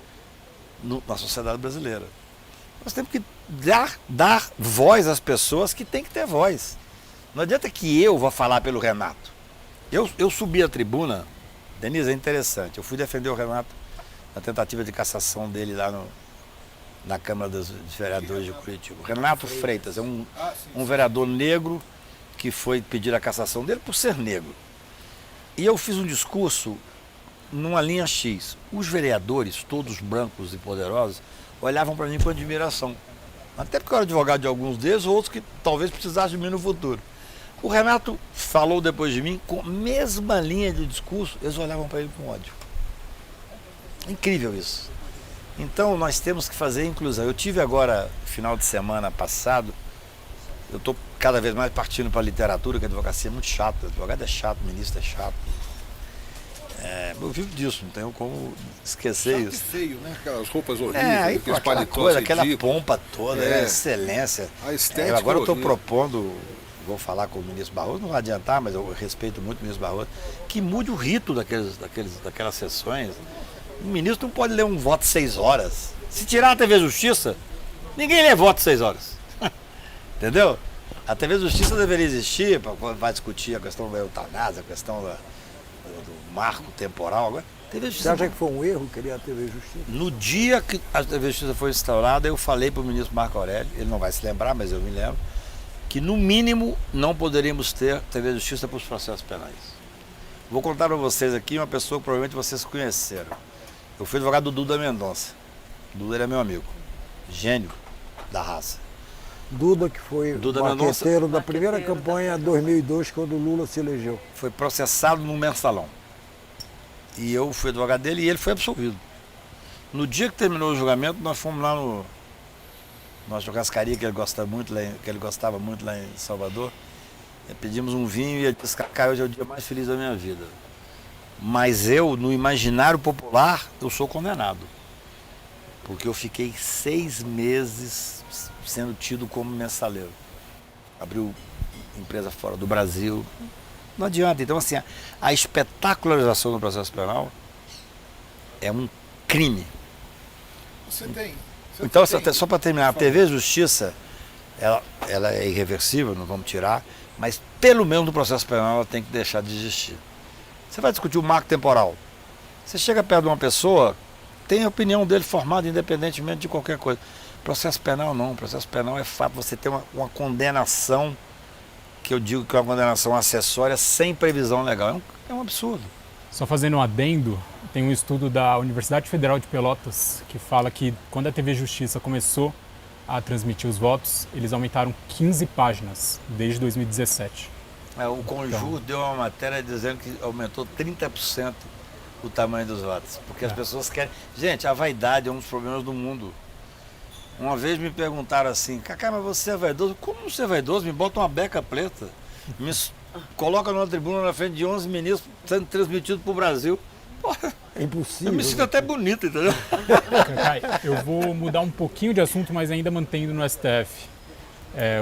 na sociedade brasileira. Nós temos que dar voz às pessoas que têm que ter voz. Não adianta que eu vá falar pelo Renato. Eu subi a tribuna, Denise, é interessante, eu fui defender o Renato na tentativa de cassação dele lá na Câmara dos Vereadores de Curitiba. O Renato Freitas é um vereador negro que foi pedir a cassação dele por ser negro. E eu fiz um discurso numa linha X. Os vereadores, todos brancos e poderosos, olhavam para mim com admiração. Até porque eu era advogado de alguns deles, outros que talvez precisassem de mim no futuro. O Renato falou depois de mim com a mesma linha de discurso, eles olhavam para ele com ódio. Incrível isso. Então nós temos que fazer inclusão. Eu tive agora, final de semana passado, eu estou cada vez mais partindo para a literatura, que a advocacia é muito chata. Advogado é chato, ministro é chato. Eu vivo disso, não tenho como esquecer chato isso. E feio, né? Aquelas roupas horríveis, aquela coisa, aquela pompa toda, excelência. A estética agora eu estou propondo, vou falar com o ministro Barroso, não vai adiantar, mas eu respeito muito o ministro Barroso, que mude o rito daquelas sessões. O ministro não pode ler um voto 6 horas. Se tirar a TV Justiça, ninguém lê voto 6 horas. Entendeu? A TV Justiça deveria existir, vai discutir a questão da eutanásia, a questão do marco temporal. Agora, TV Justiça, você acha que foi um erro criar a TV Justiça? No dia que a TV Justiça foi instaurada, eu falei para o ministro Marco Aurélio, ele não vai se lembrar, mas eu me lembro, que no mínimo não poderíamos ter TV Justiça para os processos penais. Vou contar para vocês aqui uma pessoa que provavelmente vocês conheceram. Eu fui advogado do Duda Mendonça. Duda era meu amigo, gênio da raça. Duda, que foi marqueteiro da primeira campanha 2002, quando o Lula se elegeu. Foi processado no mensalão. E eu fui advogado dele e ele foi absolvido. No dia que terminou o julgamento, nós fomos lá numa churrascaria que ele gostava muito lá em Salvador. Pedimos um vinho e ele disse: Cacá, hoje é o dia mais feliz da minha vida. Mas eu, no imaginário popular, eu sou condenado. Porque eu fiquei 6 meses sendo tido como mensaleiro. Abriu empresa fora do Brasil. Não adianta. Então, assim, a espetacularização do processo penal é um crime. Então, só para terminar, a TV Justiça, ela é irreversível, não vamos tirar, mas pelo menos no processo penal ela tem que deixar de existir. Você vai discutir o marco temporal. Você chega perto de uma pessoa, tem a opinião dele formada independentemente de qualquer coisa. Processo penal não, processo penal é fato, você tem uma condenação, que eu digo que é uma condenação acessória sem previsão legal. É um absurdo. Só fazendo um adendo, tem um estudo da Universidade Federal de Pelotas que fala que quando a TV Justiça começou a transmitir os votos, eles aumentaram 15 páginas desde 2017. O Conjur deu uma matéria dizendo que aumentou 30% o tamanho dos votos, porque as pessoas querem... Gente, a vaidade é um dos problemas do mundo. Uma vez me perguntaram assim: Cacá, mas você é vaidoso? Como não ser vaidoso? Me bota uma beca preta, me coloca numa tribuna na frente de 11 ministros sendo transmitido para o Brasil. Porra, é impossível. Eu me sinto até bonito, entendeu? Cacá, eu vou mudar um pouquinho de assunto, mas ainda mantendo no STF.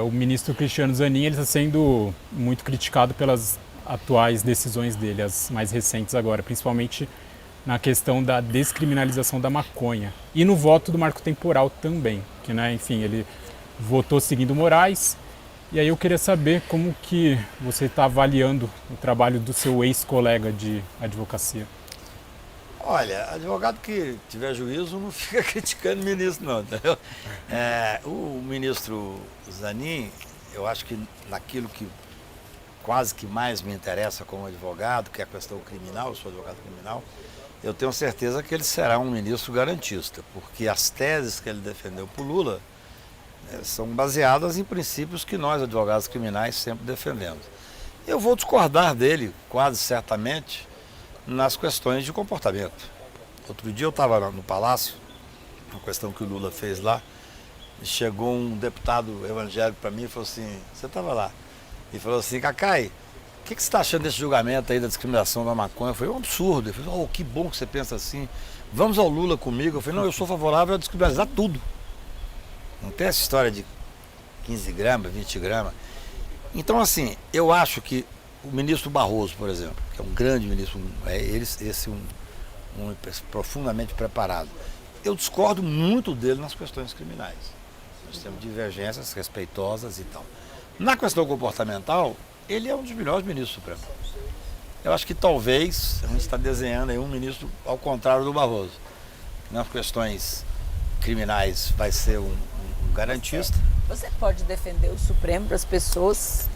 O ministro Cristiano Zanin está sendo muito criticado pelas atuais decisões dele, as mais recentes agora, principalmente na questão da descriminalização da maconha e no voto do marco temporal também, que, né, enfim, ele votou seguindo Moraes. E aí eu queria saber como que você está avaliando o trabalho do seu ex-colega de advocacia. Olha, advogado que tiver juízo não fica criticando o ministro, não, entendeu? O ministro Zanin, eu acho que naquilo que quase que mais me interessa como advogado, que é a questão criminal, eu sou advogado criminal, eu tenho certeza que ele será um ministro garantista, porque as teses que ele defendeu para o Lula são baseadas em princípios que nós, advogados criminais, sempre defendemos. Eu vou discordar dele, quase certamente, nas questões de comportamento. Outro dia eu estava no Palácio, uma questão que o Lula fez lá, e chegou um deputado evangélico para mim e falou assim, você estava lá, e falou assim, Cacai, o que você está achando desse julgamento aí da discriminação da maconha? Eu falei, é um absurdo. Ele falou, que bom que você pensa assim, vamos ao Lula comigo. Eu falei, não, eu sou favorável a descriminalizar tudo. Não tem essa história de 15 gramas, 20 gramas. Então, assim, eu acho que o ministro Barroso, por exemplo, que é um grande ministro, um profundamente preparado, eu discordo muito dele nas questões criminais. Nós temos divergências respeitosas e tal. Na questão comportamental, ele é um dos melhores ministros supremos. Eu acho que talvez a gente está desenhando aí um ministro ao contrário do Barroso. Nas questões criminais vai ser um garantista. Você pode defender o Supremo para as pessoas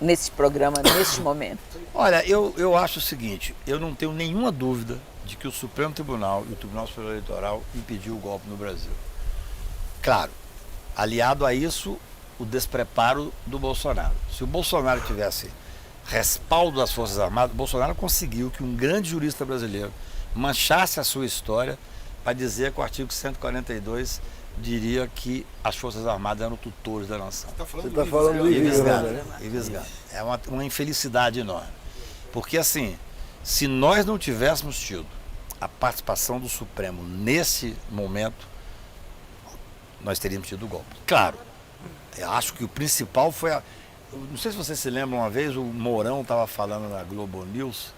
nesse programa, neste momento? Olha, eu acho o seguinte, eu não tenho nenhuma dúvida de que o Supremo Tribunal e o Tribunal Superior Eleitoral impediu o golpe no Brasil. Claro, aliado a isso, o despreparo do Bolsonaro. Se o Bolsonaro tivesse respaldo das Forças Armadas, o Bolsonaro conseguiu que um grande jurista brasileiro manchasse a sua história para dizer que o artigo 142 diria que as Forças Armadas eram tutores da nação. Você está falando do Ivisgado. É uma infelicidade enorme. Porque assim, se nós não tivéssemos tido a participação do Supremo nesse momento, nós teríamos tido o golpe. Claro, eu acho que o principal foi não sei se você se lembra, uma vez o Mourão estava falando na Globo News.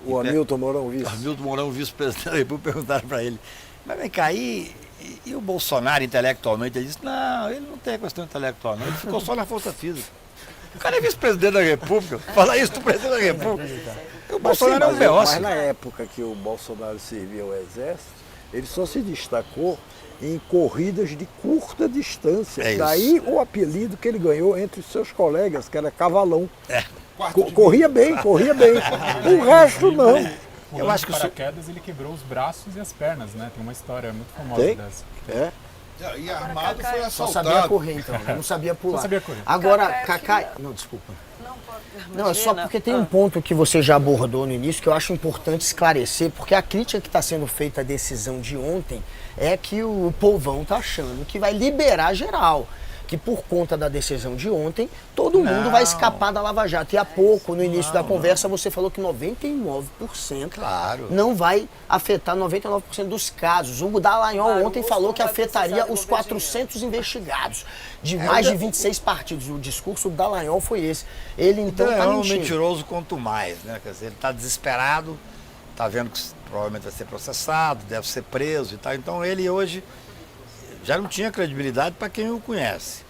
O Hamilton Mourão, vice. O Hamilton Mourão, vice-presidente da República, perguntaram para ele, mas vem cá, e o Bolsonaro intelectualmente? Ele disse, não, ele não tem questão intelectual, não, ele ficou só na força física. O cara é vice-presidente da República, falar isso do presidente da República. O Bolsonaro é um beócio. Mas na época que o Bolsonaro servia ao Exército, ele só se destacou em corridas de curta distância. Daí o apelido que ele ganhou entre os seus colegas, que era Cavalão. Corria bem. O resto não. Eu acho que o paraquedas ele quebrou os braços e as pernas, né? Tem uma história muito famosa dessa. E armado foi assaltado. Só sabia correr, então. Eu não sabia pular. Só sabia correr. Agora, Cacai... Não, desculpa. Não, é só porque tem um ponto que você já abordou no início que eu acho importante esclarecer, porque a crítica que está sendo feita à decisão de ontem é que o povão está achando que vai liberar geral. Que por conta da decisão de ontem, todo mundo vai escapar da Lava Jato. E há pouco, no início da conversa, você falou que 99% não vai afetar 99% dos casos. O Dallagnol ontem falou que afetaria os 400 investigados de mais de 26 partidos. O discurso do Dallagnol foi esse. Ele então está mentindo. É um mentiroso quanto mais, né? Quer dizer, ele está desesperado, está vendo que provavelmente vai ser processado, deve ser preso e tal. Então ele hoje já não tinha credibilidade para quem o conhece.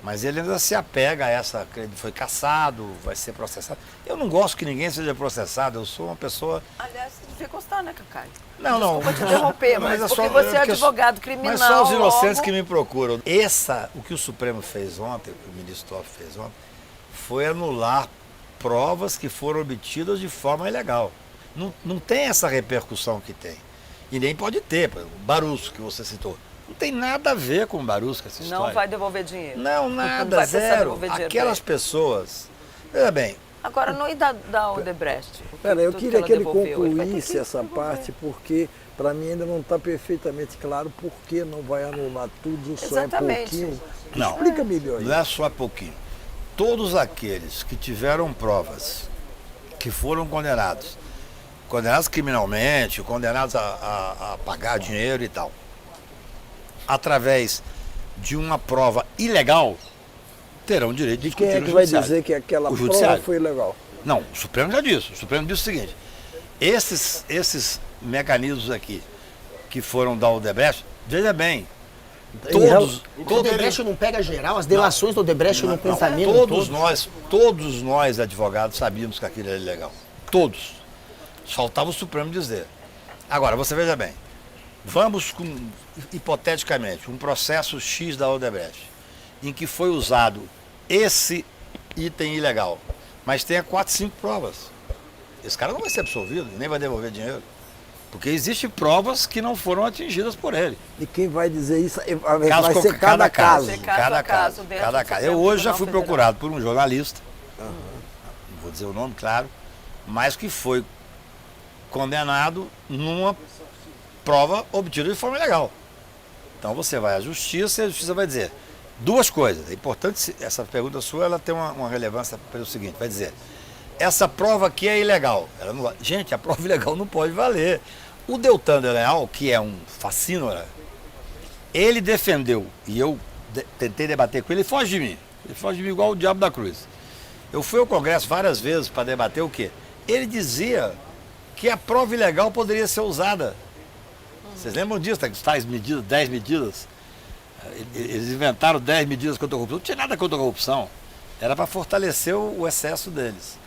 Mas ele ainda se apega a essa credibilidade. Foi cassado, vai ser processado. Eu não gosto que ninguém seja processado, eu sou uma pessoa... Aliás, você devia gostar, né, Cacai? Não. Desculpa te interromper, mas porque você é advogado criminal. Mas só os inocentes que me procuram. O que o Supremo fez ontem, o que o ministro Toffoli fez ontem, foi anular provas que foram obtidas de forma ilegal. Não tem essa repercussão que tem. E nem pode ter, por exemplo, o Barusso, que você citou. Não tem nada a ver com o Barusso, essa história. Não vai devolver dinheiro. Não, nada, zero. Aquelas pessoas... Veja bem... Agora, não e da Odebrecht? Pera, eu queria que ele concluísse essa parte, porque para mim ainda não está perfeitamente claro por que não vai anular tudo, só é pouquinho. Não, explica melhor isso. Não é só pouquinho. Todos aqueles que tiveram provas, que foram condenados criminalmente, condenados a pagar dinheiro e tal, através de uma prova ilegal, terão direito de discutir quem é que vai dizer que aquela prova foi ilegal? Não, o Supremo já disse. O Supremo disse o seguinte, esses mecanismos aqui que foram da Odebrecht, veja bem, O Odebrecht não pega geral, as delações do Odebrecht não contaminam todos nós advogados sabíamos que aquilo era ilegal. Todos. Faltava o Supremo dizer. Agora, você veja bem, vamos com, hipoteticamente, um processo X da Odebrecht, em que foi usado esse item ilegal, mas tenha 4, 5 provas. Esse cara não vai ser absolvido, nem vai devolver dinheiro. Porque existem provas que não foram atingidas por ele. E quem vai dizer isso vai ser cada caso. Cada caso. Eu hoje já fui procurado por um jornalista, não vou dizer o nome, claro, mas que foi condenado numa prova obtida de forma ilegal. Então você vai à justiça e a justiça vai dizer duas coisas. É importante, essa pergunta sua ela tem uma relevância pelo seguinte, vai dizer, essa prova aqui é ilegal. Ela não, gente, a prova ilegal não pode valer. O Deltan Dallagnol, que é um facínora, ele defendeu, e eu tentei debater com ele, ele foge de mim. Ele foge de mim igual o diabo da cruz. Eu fui ao Congresso várias vezes para debater o quê? Ele dizia que a prova ilegal poderia ser usada. Vocês lembram disso? Tais medidas, 10 medidas? Eles inventaram 10 medidas contra a corrupção. Não tinha nada contra a corrupção. Era para fortalecer o excesso deles.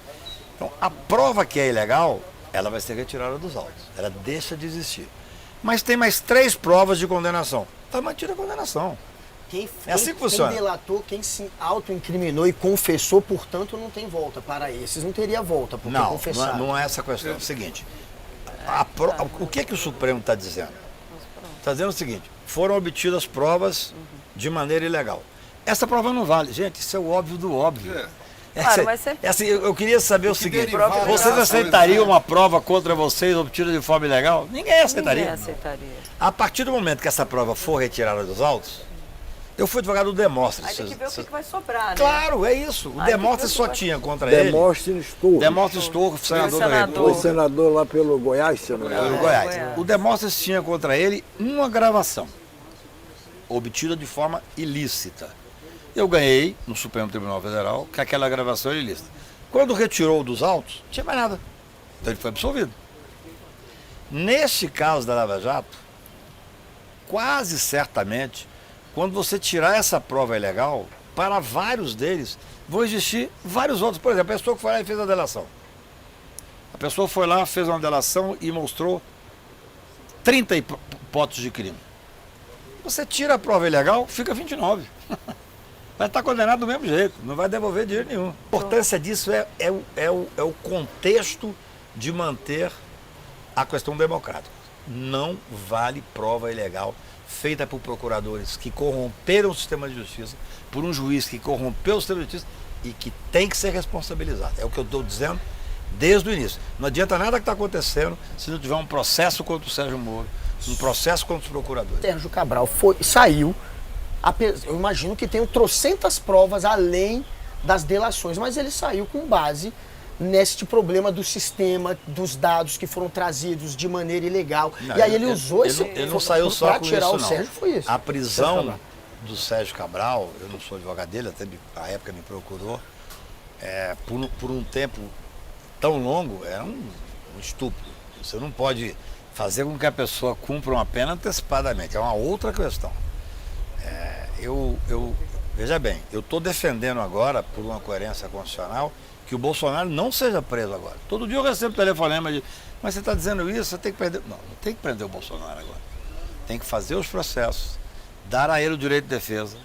Então, a prova que é ilegal, ela vai ser retirada dos autos. Ela deixa de existir. Mas tem mais 3 provas de condenação. Está mantida a condenação. É assim que funciona. Quem delatou, quem se autoincriminou e confessou, portanto, não tem volta. Para esses não teria volta, porque confessaram. Não é essa a questão. É o seguinte, o que o Supremo está dizendo? Está dizendo o seguinte, foram obtidas provas de maneira ilegal. Essa prova não vale. Gente, isso é o óbvio do óbvio. Claro, mas sempre... assim, eu queria saber o seguinte, vocês aceitariam uma prova contra vocês obtida de forma ilegal? Ninguém aceitaria. Ninguém aceitaria. A partir do momento que essa prova for retirada dos autos, eu fui advogado do Demóstenes. Aí tem que ver o que vai sobrar, né? Claro, é isso. O Demóstenes só tinha contra ele. Demóstenes Torres. Demóstenes Torres, senador da República. Foi senador lá pelo Goiás, se eu não me engano. Goiás. O Demóstenes tinha contra ele uma gravação, obtida de forma ilícita. Eu ganhei no Supremo Tribunal Federal que aquela gravação era ilícita. Quando retirou dos autos, não tinha mais nada. Então ele foi absolvido. Neste caso da Lava Jato, quase certamente, quando você tirar essa prova ilegal, para vários deles, vão existir vários outros. Por exemplo, a pessoa que foi lá e fez a delação. A pessoa foi lá, fez uma delação e mostrou 30 hipóteses de crime. Você tira a prova ilegal, fica 29. Vai estar condenado do mesmo jeito, não vai devolver dinheiro nenhum. A importância disso é o contexto de manter a questão democrática. Não vale prova ilegal feita por procuradores que corromperam o sistema de justiça, por um juiz que corrompeu o sistema de justiça e que tem que ser responsabilizado. É o que eu estou dizendo desde o início. Não adianta nada que está acontecendo se não tiver um processo contra o Sérgio Moro, um processo contra os procuradores. Sérgio Cabral saiu, eu imagino que tenham trocentas provas além das delações, mas ele saiu com base neste problema do sistema, dos dados que foram trazidos de maneira ilegal. Não, e aí ele usou esse... Ele não saiu só com tirar isso, o não. Sérgio, foi isso. A prisão do Sérgio Cabral, eu não sou advogado dele, até a época me procurou, por um tempo tão longo, é um estupro. Você não pode fazer com que a pessoa cumpra uma pena antecipadamente, é uma outra questão. Veja bem, eu estou defendendo agora, por uma coerência constitucional, que o Bolsonaro não seja preso agora. Todo dia eu recebo telefonema de, mas você está dizendo isso, você tem que prender... Não tem que prender o Bolsonaro agora. Tem que fazer os processos, dar a ele o direito de defesa,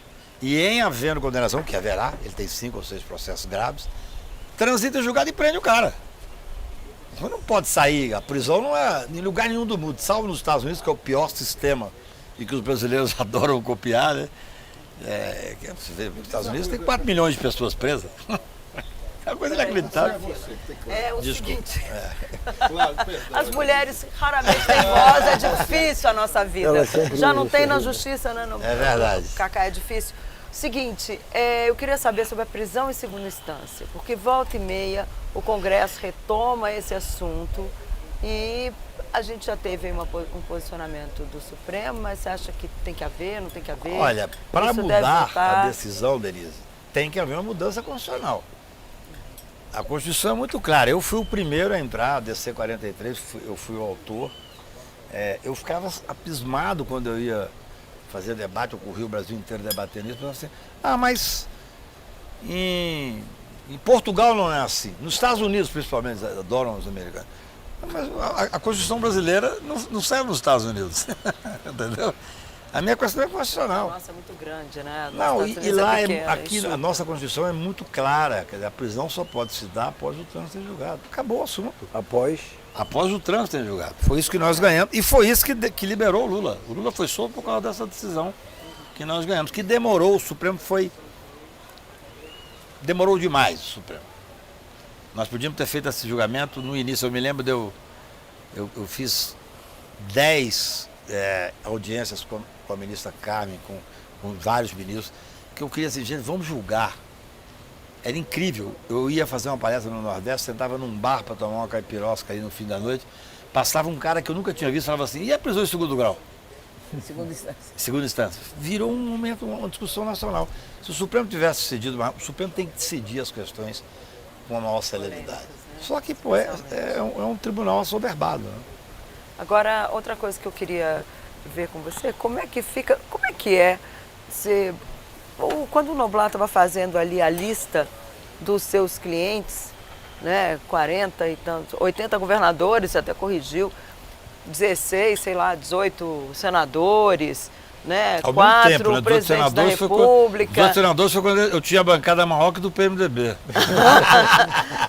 e em havendo condenação, que haverá, ele tem 5 ou 6 processos graves, transita em julgado e prende o cara. Você não pode sair, a prisão não é em lugar nenhum do mundo, salvo nos Estados Unidos, que é o pior sistema e que os brasileiros adoram copiar, né? Você vê, nos Estados Unidos tem 4 milhões de pessoas presas. É uma coisa inacreditável. É o Desculpa. seguinte, as mulheres raramente têm voz, é difícil a nossa vida. Já não tem na justiça, né? É verdade. Cacá, é difícil. Seguinte, eu queria saber sobre a prisão em segunda instância, porque volta e meia o Congresso retoma esse assunto e a gente já teve um posicionamento do Supremo, mas você acha que tem que haver, não tem que haver? Olha, para mudar a decisão, Denise, tem que haver uma mudança constitucional. A Constituição é muito clara. Eu fui o primeiro a entrar, a DC 43, eu fui o autor. Eu ficava abismado quando eu ia fazer debate, eu corri o Brasil inteiro debatendo isso, assim, mas em Portugal não é assim. Nos Estados Unidos, principalmente, adoram os americanos. Mas a Constituição brasileira não serve nos Estados Unidos. Entendeu? A minha questão é constitucional. Nossa, é muito grande, né? Não, e lá, aqui a nossa Constituição é muito clara. Quer dizer, a prisão só pode se dar após o trânsito ser julgado. Acabou o assunto. Após o trânsito ser julgado. Foi isso que nós ganhamos. E foi isso que liberou o Lula. O Lula foi solto por causa dessa decisão que nós ganhamos. Que demorou, o Supremo demorou demais, o Supremo. Nós podíamos ter feito esse julgamento no início. Eu me lembro eu fiz 10 audiências com a ministra Carmen, com vários ministros, que eu queria assim, gente, vamos julgar. Era incrível. Eu ia fazer uma palestra no Nordeste, sentava num bar para tomar uma caipirosca aí no fim da noite, passava um cara que eu nunca tinha visto, falava assim, e a prisão em segundo grau? Segunda instância. Segunda instância. Virou um momento, uma discussão nacional. Se o Supremo tivesse decidido, o Supremo tem que decidir as questões com a maior celeridade. Só que, pô, é um tribunal assoberbado, né? Agora, outra coisa que eu queria ver com você, como é que é quando o Noblat estava fazendo ali a lista dos seus clientes, né, 40 e tantos, 80 governadores, você até corrigiu, 16, sei lá, 18 senadores, né, Ao 4 mesmo tempo, né? presidentes da República. 18 senadores foi quando eu tinha a bancada maior que do PMDB.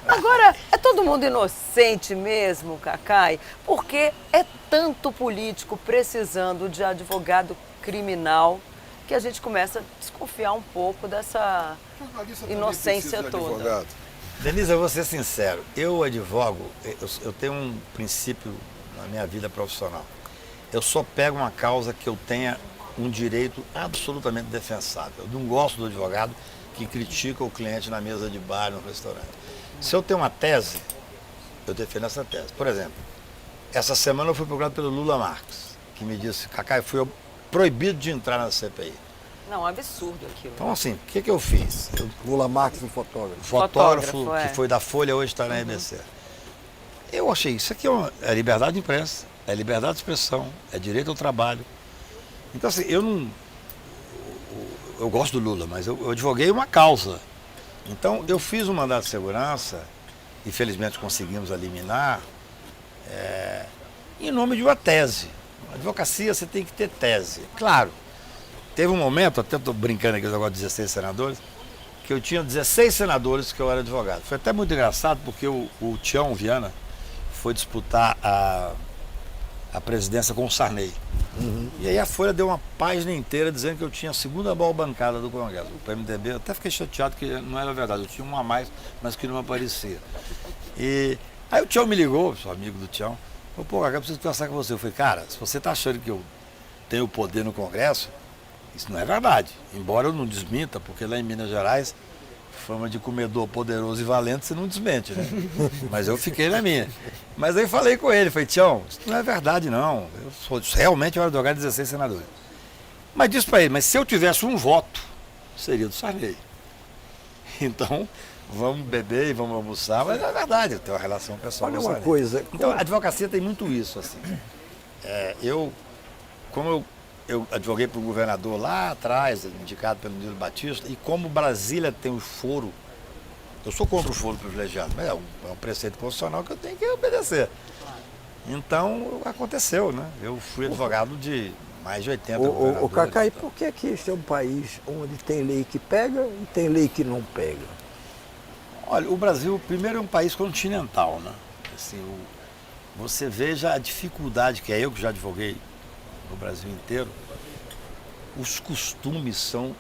Agora, é todo mundo inocente mesmo, Cacai? Porque é tanto político precisando de advogado criminal que a gente começa a desconfiar um pouco dessa inocência toda. Denise, eu vou ser sincero, eu advogo, eu tenho um princípio na minha vida profissional. Eu só pego uma causa que eu tenha um direito absolutamente defensável. Eu não gosto do advogado que critica o cliente na mesa de bar, no restaurante. Se eu tenho uma tese, eu defendo essa tese. Por exemplo, essa semana eu fui procurado pelo Lula Marques, que me disse, Cacai, fui proibido de entrar na CPI. Não, é um absurdo aquilo. Então, assim, o que eu fiz? Lula Marques, um fotógrafo. Fotógrafo que foi da Folha, hoje está na EBC. Eu achei, isso aqui é liberdade de imprensa, é liberdade de expressão, é direito ao trabalho. Então, assim, eu gosto do Lula, mas eu advoguei uma causa. Então, eu fiz um mandato de segurança, e felizmente conseguimos eliminar, em nome de uma tese. Na advocacia, você tem que ter tese. Claro, teve um momento, até estou brincando aqui agora de 16 senadores, que eu tinha 16 senadores que eu era advogado. Foi até muito engraçado, porque o Tião Viana foi disputar a presidência com o Sarney. Uhum. E aí a Folha deu uma página inteira dizendo que eu tinha a segunda maior bancada do Congresso. O PMDB, eu até fiquei chateado que não era verdade, eu tinha uma a mais, mas que não aparecia. E aí o Tião me ligou, sou amigo do Tião, falou, pô, Cacá, eu preciso conversar com você. Eu falei, cara, se você está achando que eu tenho poder no Congresso, isso não é verdade. Embora eu não desminta, porque lá em Minas Gerais, fama de comedor poderoso e valente, você não desmente, né? Mas eu fiquei na minha. Mas aí falei com ele, falei, Tião, isso não é verdade não. Realmente eu era advogado de 16 senadores. Mas disse para ele, mas se eu tivesse um voto, seria do Sarney. Então, vamos beber e vamos almoçar, mas é verdade, eu tenho uma relação pessoal com o Sarney. Olha uma coisa. Então, a advocacia tem muito isso, assim. Como eu advoguei para o governador lá atrás, indicado pelo Nilo Batista, e como Brasília tem o foro, eu sou contra o foro privilegiado, mas é um preceito constitucional que eu tenho que obedecer. Então, aconteceu, né? Eu fui advogado de mais de 80 governadores. O Cacá, e por que este é um país onde tem lei que pega e tem lei que não pega? Olha, o Brasil, primeiro, é um país continental, né? Assim, você veja a dificuldade que eu que já advoguei no Brasil inteiro, os costumes são,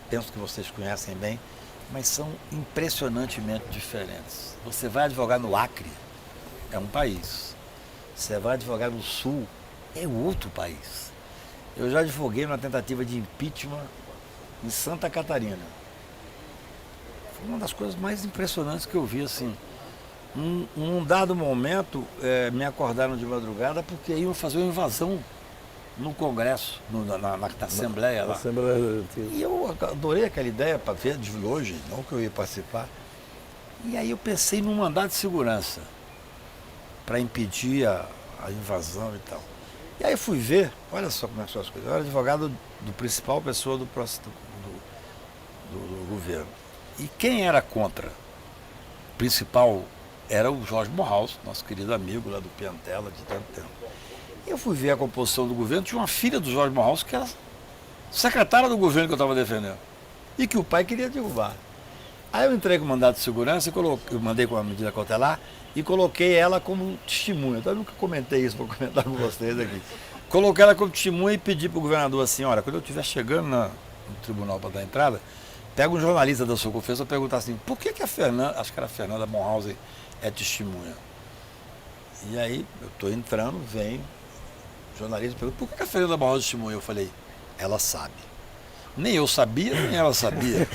penso que vocês conhecem bem, mas são impressionantemente diferentes. Você vai advogar no Acre, é um país. Você vai advogar no Sul, é outro país. Eu já advoguei numa tentativa de impeachment em Santa Catarina. Foi uma das coisas mais impressionantes que eu vi, assim. Num dado momento, me acordaram de madrugada porque iam fazer uma invasão no Congresso, na Assembleia lá. E eu adorei aquela ideia para ver de longe, não que eu ia participar. E aí eu pensei num mandado de segurança para impedir a invasão e tal. E aí eu fui ver, olha só como é que são as coisas. Eu era advogado do principal pessoa do governo. E quem era contra? O principal era o Jorge Morhaus, nosso querido amigo lá do Piantella de tanto tempo. E eu fui ver a composição do governo, tinha uma filha do Jorge Morhaus que era secretária do governo que eu estava defendendo. E que o pai queria derrubar. Aí eu entrei com o mandado de segurança, eu mandei com a medida cautelar e coloquei ela como testemunha. Então eu nunca comentei isso, vou comentar com vocês aqui. Coloquei ela como testemunha e pedi para o governador assim, olha, quando eu estiver chegando no tribunal para dar entrada, pega um jornalista da sua confiança e perguntar assim, por que a Fernanda, acho que era a Fernanda Morhaus, é testemunha? E aí eu estou entrando, vem o jornalista e pergunta, por que a Fernanda Morhaus é testemunha? Eu falei, ela sabe. Nem eu sabia, nem ela sabia.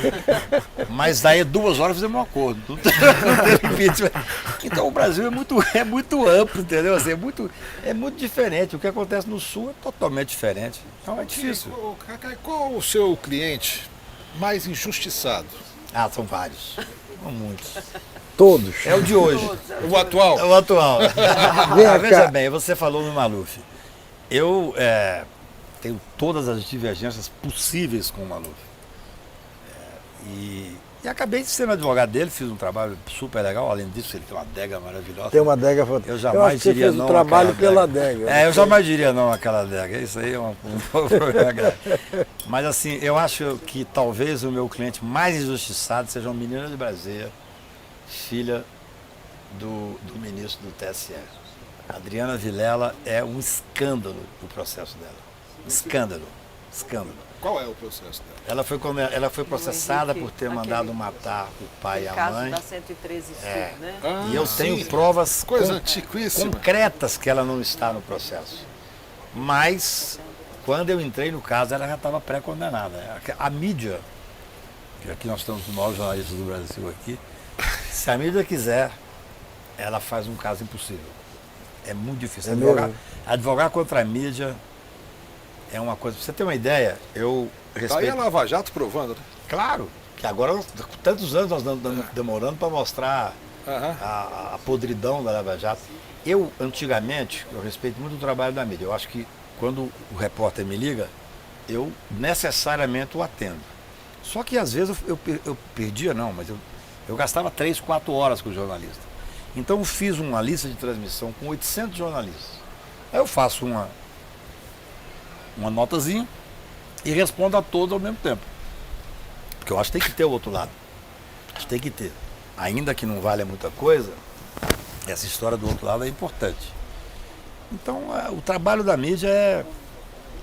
Mas daí 2 horas fizemos um acordo. Não tem limite. Então o Brasil é muito amplo, entendeu? Assim, é muito diferente. O que acontece no Sul é totalmente diferente. Então é difícil. Cacai, qual o seu cliente mais injustiçado? Ah, são vários. São muitos. Todos. É o de hoje. O atual? É o atual. Vem Veja cá. bem, você falou no Maluf. Eu tenho todas as divergências possíveis com o Maluf. E acabei sendo advogado dele, fiz um trabalho super legal. Além disso, ele tem uma adega maravilhosa. Tem uma adega Eu fantástica. jamais acho que você diria fez não o trabalho àquela pela adega. adega. Eu jamais diria não àquela adega. Isso aí é um problema grave. Mas assim, eu acho que talvez o meu cliente mais injustiçado seja uma menina de Brasília, filha do ministro do TSE. A Adriana Vilela é um escândalo o processo dela. Escândalo. Qual é o processo dela? Ela foi processada por ter mandado matar o pai e a caso mãe. da 113 Sul, né? E eu tenho sim. provas Coisa antiquíssima. concretas que ela não está no processo. Mas, quando eu entrei no caso, ela já estava pré-condenada. A mídia, que aqui nós estamos com os maiores jornalistas do Brasil aqui, se a mídia quiser, ela faz um caso impossível. É muito difícil. Advogar contra a mídia é uma coisa. Pra você ter uma ideia, eu respeito. Tá aí a Lava Jato provando, né? Claro, que agora, com tantos anos, nós estamos demorando para mostrar Aham. a podridão da Lava Jato. Eu, antigamente, eu respeito muito o trabalho da mídia. Eu acho que quando o repórter me liga, eu necessariamente o atendo. Só que às vezes eu perdia, não, mas eu gastava 3, 4 horas com o jornalista. Então eu fiz uma lista de transmissão com 800 jornalistas. Aí eu faço uma notazinha e respondo a todos ao mesmo tempo. Porque eu acho que tem que ter o outro lado. Acho que tem que ter. Ainda que não valha muita coisa, essa história do outro lado é importante. Então o trabalho da mídia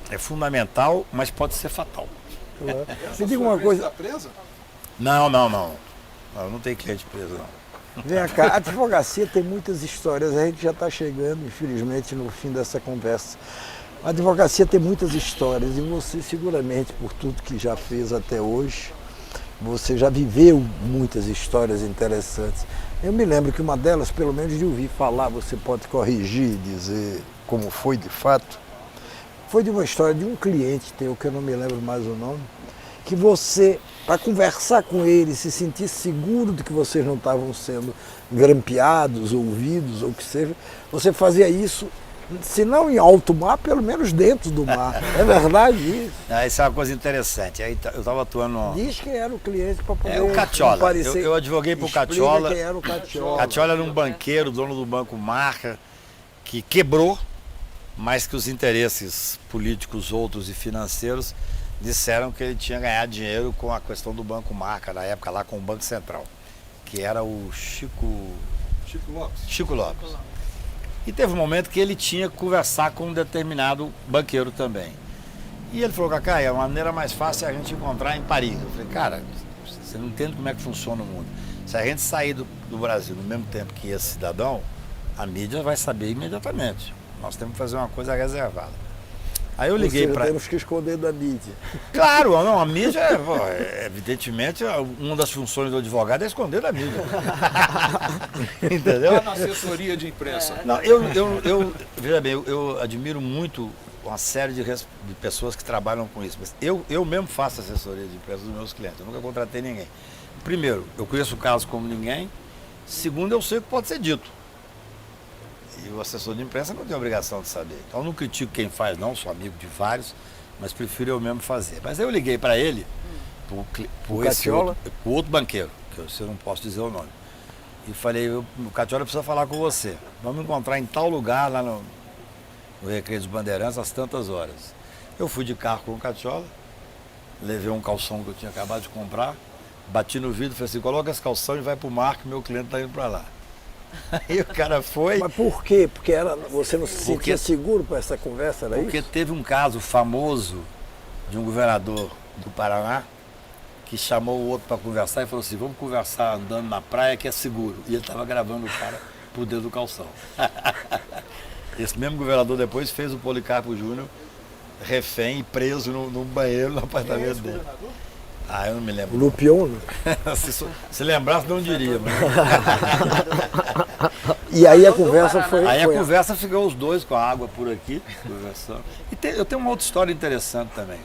é fundamental, mas pode ser fatal. Me diga uma coisa. Está presa? Não. Eu não tenho cliente preso, não. Vem cá, a advocacia tem muitas histórias, a gente já está chegando, infelizmente, no fim dessa conversa. A advocacia tem muitas histórias e você, seguramente, por tudo que já fez até hoje, você já viveu muitas histórias interessantes. Eu me lembro que uma delas, pelo menos de ouvir falar, você pode corrigir e dizer como foi de fato, foi de uma história de um cliente teu, que eu não me lembro mais o nome, que você, para conversar com ele, se sentir seguro de que vocês não estavam sendo grampeados, ouvidos, ou o que seja, você fazia isso, se não em alto mar, pelo menos dentro do mar. É verdade isso? Isso é uma coisa interessante. Aí eu estava atuando... Diz quem era o cliente para poder o Catiola. comparecer. Eu advoguei para o Explica Catiola. quem era o Catiola. Catiola era um banqueiro, dono do Banco Marca, que quebrou, mas que os interesses políticos outros e financeiros disseram que ele tinha ganhado dinheiro com a questão do Banco Marca, na época lá com o Banco Central, que era o Chico Lopes. E teve um momento que ele tinha que conversar com um determinado banqueiro também. E ele falou, Cacá, a maneira mais fácil é a gente encontrar em Paris. Eu falei, cara, você não entende como é que funciona o mundo. Se a gente sair do Brasil no mesmo tempo que esse cidadão, a mídia vai saber imediatamente. Nós temos que fazer uma coisa reservada. Aí eu liguei para... Temos que esconder da mídia. Claro, não, a mídia, evidentemente, uma das funções do advogado é esconder da mídia. Entendeu? Lá na assessoria de imprensa. Não, veja bem, eu admiro muito uma série de pessoas que trabalham com isso. Mas eu mesmo faço assessoria de imprensa dos meus clientes, eu nunca contratei ninguém. Primeiro, eu conheço o caso como ninguém, Segundo, eu sei o que pode ser dito. E o assessor de imprensa não tem obrigação de saber. Então eu não critico quem faz, não, sou amigo de vários, mas prefiro eu mesmo fazer. Mas aí eu liguei para ele, por esse outro banqueiro, que eu não posso dizer o nome. E falei, o Catiola precisa falar com você. Vamos encontrar em tal lugar, lá no Recreio dos Bandeirantes, às tantas horas. Eu fui de carro com o Catiola, levei um calção que eu tinha acabado de comprar, bati no vidro e falei assim, coloca esse calção e vai pro mar que meu cliente está indo para lá. Aí o cara foi... Mas por quê? Porque você não se sentia seguro para essa conversa, era Porque isso? teve um caso famoso de um governador do Paraná que chamou o outro para conversar e falou assim, vamos conversar andando na praia que é seguro. E ele estava gravando o cara por dentro do calção. Esse mesmo governador depois fez o Policarpo Júnior refém e preso no banheiro no apartamento dele. Ah, eu não me lembro. O Lupion, né? Se lembrasse, não diria. Mas... E aí a conversa foi... Aí a conversa ficou os dois com a água por aqui, conversando. E eu tenho uma outra história interessante também.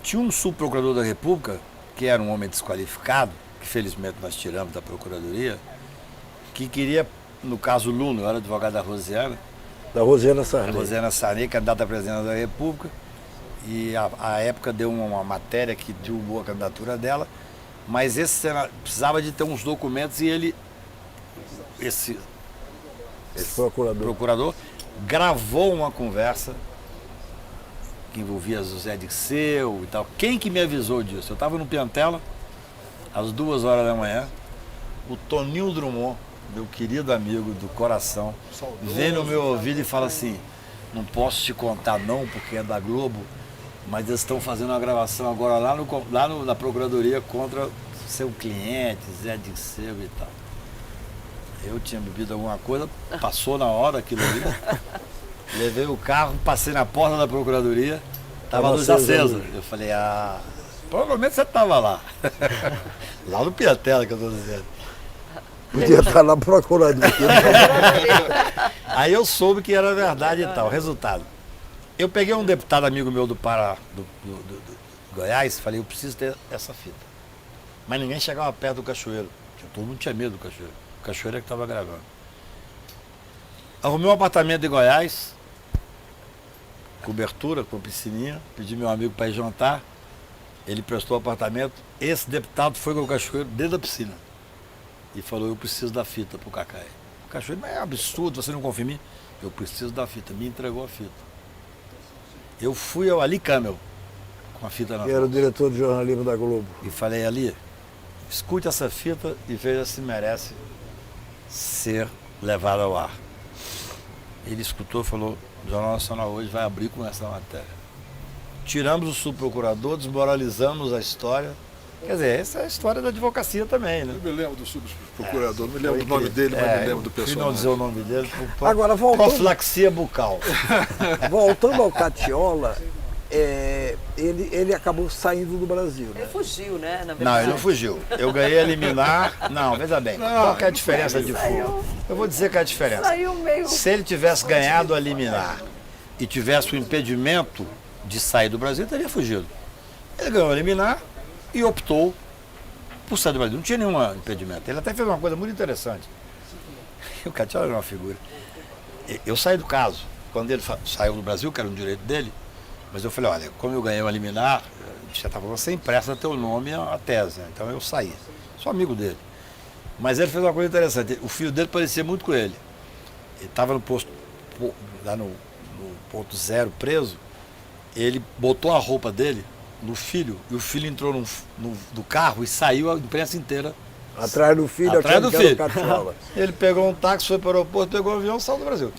Tinha um subprocurador da República, que era um homem desqualificado, que felizmente nós tiramos da Procuradoria, que queria, no caso Lula, eu era advogado da Rosiana. Da Rosiana Sarney. A Rosiana Sarney, candidata a presidente da República. E a época deu uma matéria que derrubou a candidatura dela, mas esse precisava de ter uns documentos e esse procurador gravou uma conversa que envolvia José Dirceu e tal. Quem que me avisou disso? Eu estava no Piantela, às 2 horas da manhã, o Toninho Drummond, meu querido amigo do coração, vem no meu ouvido e fala assim, não posso te contar não, porque é da Globo, mas eles estão fazendo uma gravação agora lá na Procuradoria contra seu cliente, Zé Dirceu e tal. Eu tinha bebido alguma coisa, passou na hora aquilo ali. Levei o carro, passei na porta da Procuradoria, estava a luz acesa. Eu falei, provavelmente você estava lá. Lá no Piantela que eu estou dizendo. Podia estar na Procuradoria. Aí eu soube que era verdade e tal. Resultado. Eu peguei um deputado amigo meu do Pará, do Goiás, falei, eu preciso ter essa fita. Mas ninguém chegava perto do cachoeiro. Todo mundo tinha medo do cachoeiro. O cachoeiro é que estava gravando. Arrumei um apartamento em Goiás, cobertura com piscininha, pedi meu amigo para ir jantar, ele prestou o apartamento, esse deputado foi com o cachoeiro dentro da piscina e falou, eu preciso da fita pro Cacai. O cachoeiro, mas é absurdo, você não confia em mim? Eu preciso da fita, me entregou a fita. Eu fui ao Ali Camel com a fita na mão. Que era o diretor de jornalismo da Globo. E falei, Ali, escute essa fita e veja se merece ser levada ao ar. Ele escutou e falou, o Jornal Nacional hoje vai abrir com essa matéria. Tiramos o subprocurador, desmoralizamos a história. Quer dizer, essa é a história da advocacia também, né? Eu me lembro do subprocurador, não me lembro do nome dele, mas me lembro do personagem. Fui não dizer o nome dele por Agora, voltando... profilaxia bucal. Voltando ao Catiola, ele acabou saindo do Brasil, né? Ele fugiu, né? Na verdade. Não, ele não fugiu. Eu ganhei a liminar. Não, veja bem. Qual que é a diferença de fuga? Eu vou dizer que é a diferença. Saiu meio... Se ele tivesse ganhado a liminar e tivesse o impedimento de sair do Brasil, ele teria fugido. Ele ganhou a liminar e optou por sair do Brasil. Não tinha nenhum impedimento. Ele até fez uma coisa muito interessante. O Catiola era uma figura. Eu saí do caso. Quando ele saiu do Brasil, que era um direito dele, mas eu falei, olha, como eu ganhei uma liminar, já estava sem pressa ter o nome a tese, né? Então eu saí. Sou amigo dele. Mas ele fez uma coisa interessante, o filho dele parecia muito com ele. Ele estava no posto, lá no ponto 0 preso, ele botou a roupa dele no filho, e o filho entrou no carro e saiu a imprensa inteira. Atrás do filho, atrás do filho. Catiola. Ele pegou um táxi, foi para o aeroporto, pegou um avião e saiu do Brasil.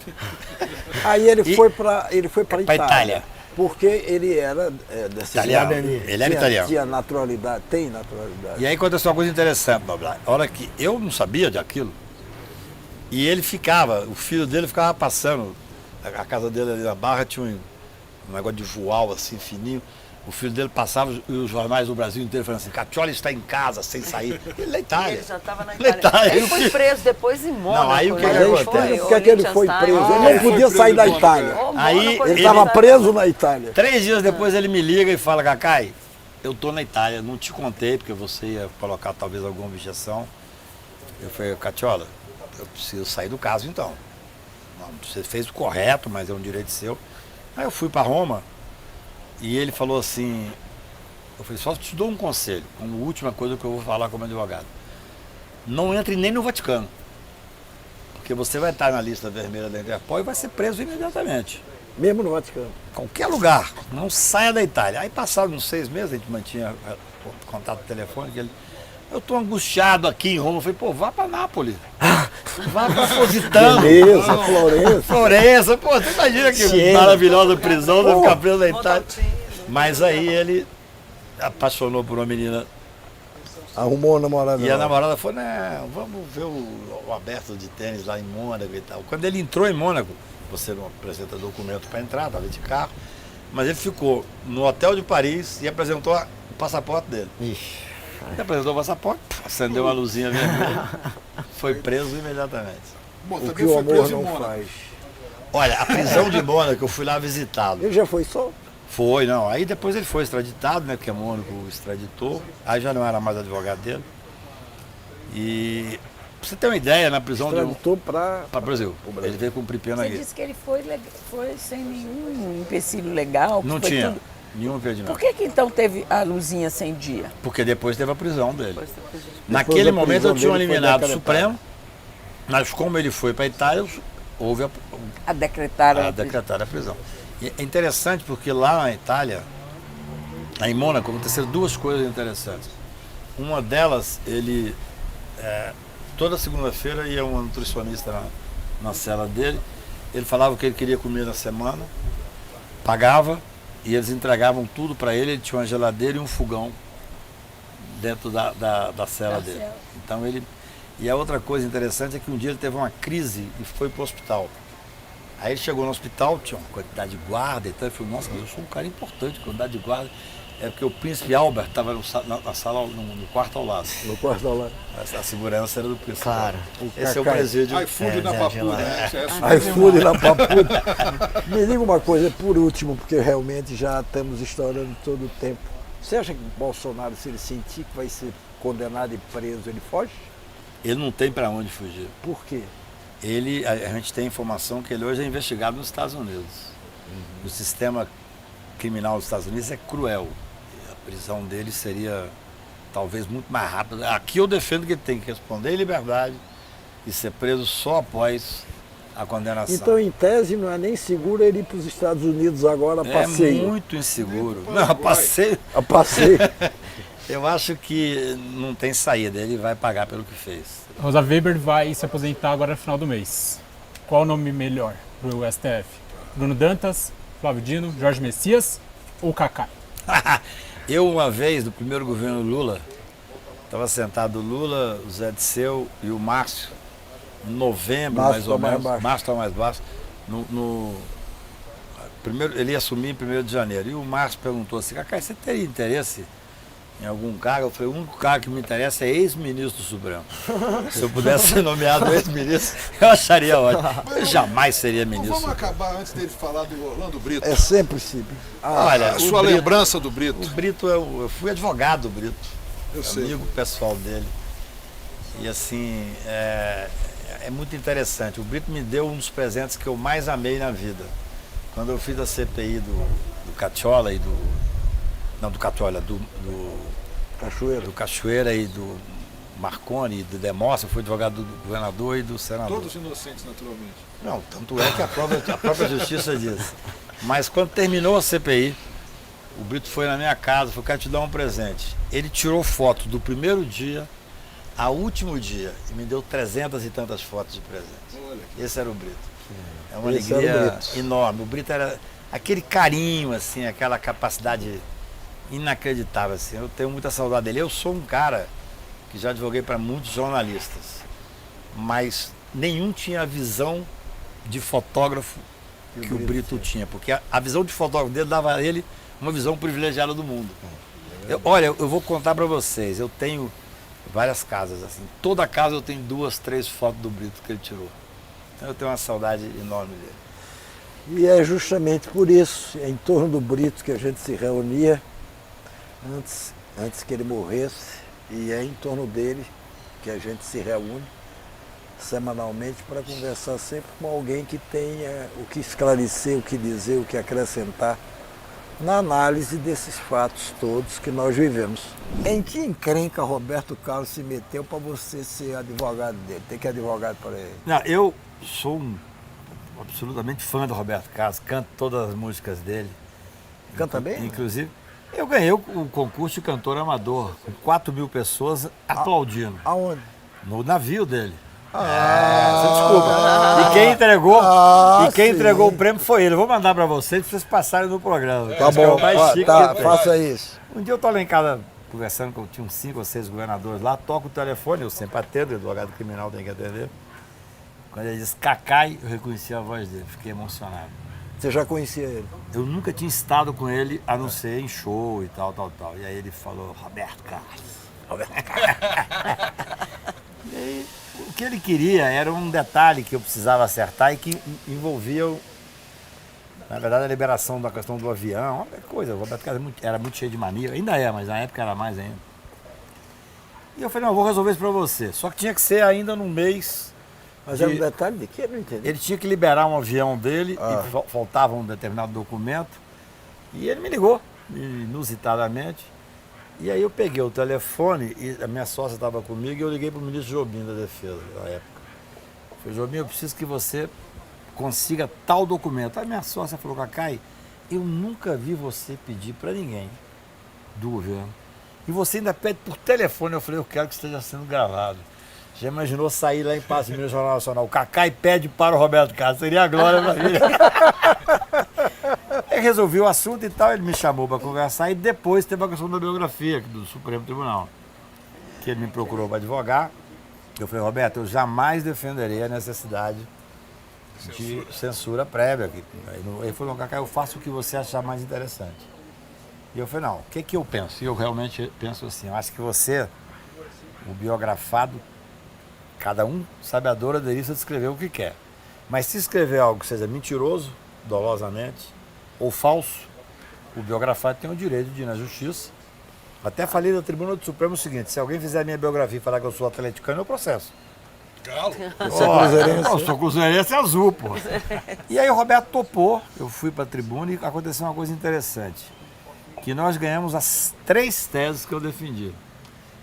Aí ele foi para Itália. Porque ele era dessa Italiano. cidadania. Ele era italiano. Tinha naturalidade, tem naturalidade. E aí aconteceu uma coisa interessante, Noblar. A hora que eu não sabia de aquilo, e ele ficava, o filho dele ficava passando, a casa dele ali na Barra tinha um negócio de voal assim, fininho. O filho dele passava e os jornais do Brasil inteiro falando assim, Catiola está em casa, sem sair. Ele na Itália. Ele já estava na Itália. Ele foi preso depois em Mônaco. Não, aí o que né? Explica por que ele foi preso. Ele não podia sair da Itália. Aí Ele estava preso na Itália. 3 dias depois ele me liga e fala, Cacai, eu estou na Itália, não te contei, porque você ia colocar talvez alguma objeção. Eu falei, Catiola, eu preciso sair do caso então. Não, você fez o correto, mas é um direito seu. Aí eu fui para Roma e ele falou assim, eu falei, só te dou um conselho, como última coisa que eu vou falar como advogado. Não entre nem no Vaticano, porque você vai estar na lista vermelha da Interpol e vai ser preso imediatamente. Mesmo no Vaticano. Qualquer lugar, não saia da Itália. Aí passados uns 6 meses, a gente mantinha contato telefônico, ele, eu estou angustiado aqui em Roma. Eu falei, pô, vá para Nápoles. Vá para Positano. Beleza, Florença. Florença, pô, você imagina que Siena. maravilhosa prisão, vai Pô. ficar preso na Itália. Montalcino. Mas aí ele apaixonou por uma menina. Arrumou uma namorada. E a lá. namorada falou, não, vamos ver o aberto de tênis lá em Mônaco e tal. Quando ele entrou em Mônaco, você não apresenta documento para entrar, estava de carro, mas ele ficou no hotel de Paris e apresentou o passaporte dele. Ixi. Ele apresentou o passaporte, acendeu uma luzinha vermelha, foi preso imediatamente. Bom, O também que o foi amor preso em não Mônaco. faz. Olha, a prisão de Mônaco, eu fui lá visitá-lo. Ele já foi só? Foi, não. Aí depois ele foi extraditado, né? Porque Mônaco o extraditou. Aí já não era mais advogado dele. E pra você ter uma ideia, na prisão de Extraditou para Brasil. O Brasil. Ele veio cumprir pena Você aqui. disse que ele foi sem nenhum empecilho legal. que Não foi tinha tudo- nenhum impedimento. Por que então teve a luzinha sem dia? Porque depois teve a prisão dele. Depois você fez- Naquele da momento prisão eu tinha um dele foi eliminado decretado. Supremo, mas como ele foi para a Itália, houve A decretar a decretada a prisão. E é interessante porque lá na Itália, lá em Mônaco, aconteceram 2 coisas interessantes. Uma delas, ele toda segunda-feira ia uma nutricionista na cela dele, ele falava o que ele queria comer na semana, pagava e eles entregavam tudo para ele tinha uma geladeira e um fogão dentro da cela dele. Então ele. E a outra coisa interessante é que um dia ele teve uma crise e foi para o hospital. Aí ele chegou no hospital, tinha uma quantidade de guarda, então ele falou, nossa, mas eu sou um cara importante, quantidade de guarda. É porque o príncipe Albert estava na sala, no quarto ao lado. no quarto ao lado. A segurança era do príncipe. Claro. Esse é o Cacai. presídio. iFood na Zé papuda, Gelado. né? Isso é iFood na papuda. Me diga uma coisa, por último, porque realmente já estamos estourando todo o tempo. Você acha que o Bolsonaro, se ele sentir que vai ser condenado e preso, ele foge? Ele não tem para onde fugir. Por quê? A gente tem informação que ele hoje é investigado nos Estados Unidos. O sistema criminal dos Estados Unidos é cruel. E a prisão dele seria talvez muito mais rápida. Aqui eu defendo que ele tem que responder em liberdade e ser preso só após a condenação. Então, em tese, não é nem seguro ele ir para os Estados Unidos agora a é passeio. muito inseguro. Nem pro Não, a Paraguai. passeio. A passeio. Eu acho que não tem saída. Ele vai pagar pelo que fez. Rosa Weber vai se aposentar agora no final do mês. Qual o nome melhor para o STF? Bruno Dantas, Flávio Dino, Jorge Messias ou Cacai? Eu, uma vez, no primeiro governo Lula, estava sentado o Lula, o Zé Disseu e o Márcio, em novembro, Márcio mais ou tá mais menos. baixo. Márcio estava mais baixo. Primeiro, ele ia assumir em 1º de janeiro. E o Márcio perguntou assim, Cacai, você teria interesse em algum cargo? Eu falei, o único cargo que me interessa é ex-ministro do Supremo. Se eu pudesse ser nomeado ex-ministro, eu acharia ótimo. Eu jamais seria Então ministro. vamos acabar antes dele falar do Orlando Brito. É sempre simples. Olha, A sua o Brito- lembrança do Brito. O Brito, eu fui advogado do Brito. Eu sei. Amigo pessoal dele. E assim, é muito interessante. O Brito me deu um dos presentes que eu mais amei na vida. Quando eu fiz a CPI do Catiola e do Catiola, do Cachoeira. Cachoeira e do Marconi e do Demóstenes, eu fui advogado do governador e do senador. Todos inocentes, naturalmente. Não, tanto é que a própria justiça diz. Mas quando terminou a CPI, o Brito foi na minha casa, falou, quero te dar um presente. Ele tirou foto do primeiro dia ao último dia e me deu 300 e tantas fotos de presente. Olha, Esse era o Brito. É uma Esse era o alegria Brito. enorme. O Brito era aquele carinho, assim, aquela capacidade inacreditável, assim. Eu tenho muita saudade dele. Eu sou um cara que já advoguei para muitos jornalistas, mas nenhum tinha a visão de fotógrafo que o Brito tinha, porque a visão de fotógrafo dele dava a ele uma visão privilegiada do mundo. Olha, eu vou contar para vocês, eu tenho várias casas, assim, toda casa eu tenho 2, 3 fotos do Brito que ele tirou. Então eu tenho uma saudade enorme dele. E é justamente por isso, em torno do Brito, que a gente se reunia antes que ele morresse, e é em torno dele que a gente se reúne semanalmente para conversar sempre com alguém que tenha o que esclarecer, o que dizer, o que acrescentar na análise desses fatos todos que nós vivemos. Em que encrenca Roberto Carlos se meteu para você ser advogado dele? Tem que advogado para ele? Não, eu sou absolutamente fã do Roberto Carlos, canto todas as músicas dele. Canta bem? Inclusive, eu ganhei o concurso de cantor amador, com 4.000 pessoas aplaudindo. Aonde? No navio dele. Você desculpa. E quem entregou o prêmio foi ele. Eu vou mandar pra vocês passarem no programa. Tá Acho que é bom, o mais chique tá, que tem. faça isso. Um dia eu tô lá em casa conversando com, tinha uns 5 ou 6 governadores lá, toco o telefone, eu sempre atendo, o advogado criminal tem que atender. Quando ele disse Cacai, eu reconheci a voz dele, fiquei emocionado. Você já conhecia ele? Eu nunca tinha estado com ele, a não ser em show e tal. E aí ele falou, Roberto Carlos. E aí, o que ele queria era um detalhe que eu precisava acertar e que envolvia, na verdade, a liberação da questão do avião, uma coisa. O Roberto Carlos era muito cheio de mania, ainda é, mas na época era mais ainda. E eu falei, não, eu vou resolver isso pra você. Só que tinha que ser ainda num mês. Mas é um detalhe de que? Eu não entendi. Ele tinha que liberar um avião dele e faltava um determinado documento. E ele me ligou, inusitadamente. E aí eu peguei o telefone e a minha sócia estava comigo e eu liguei para o ministro Jobim da Defesa na época. Eu falei, Jobim, eu preciso que você consiga tal documento. Aí minha sócia falou, Cacai, eu nunca vi você pedir para ninguém do governo. E você ainda pede por telefone. Eu falei, eu quero que esteja sendo gravado. Já imaginou sair lá em Passo de Minas no Jornal Nacional? O Cacai pede para o Roberto Carlos, seria a glória para mim. Aí resolvi o assunto e tal, ele me chamou para conversar e depois teve a questão da biografia do Supremo Tribunal, que ele me procurou para advogar. Eu falei, Roberto, eu jamais defenderei a necessidade de censura prévia. Ele falou, Cacai, eu faço o que você achar mais interessante. E eu falei, não, o que eu penso? E eu realmente penso assim, eu acho que você, o biografado, cada um sabe a dor delícia de escrever o que quer. Mas se escrever algo que seja mentiroso, dolosamente, ou falso, o biografado tem o direito de ir na justiça. Até falei da Tribuna do Supremo o seguinte, se alguém fizer a minha biografia e falar que eu sou atleticano, eu processo. Galo. Você é cruzeirense? Eu sou cruzeirense azul, pô. E aí o Roberto topou, eu fui para a tribuna e aconteceu uma coisa interessante, que nós ganhamos as 3 teses que eu defendi.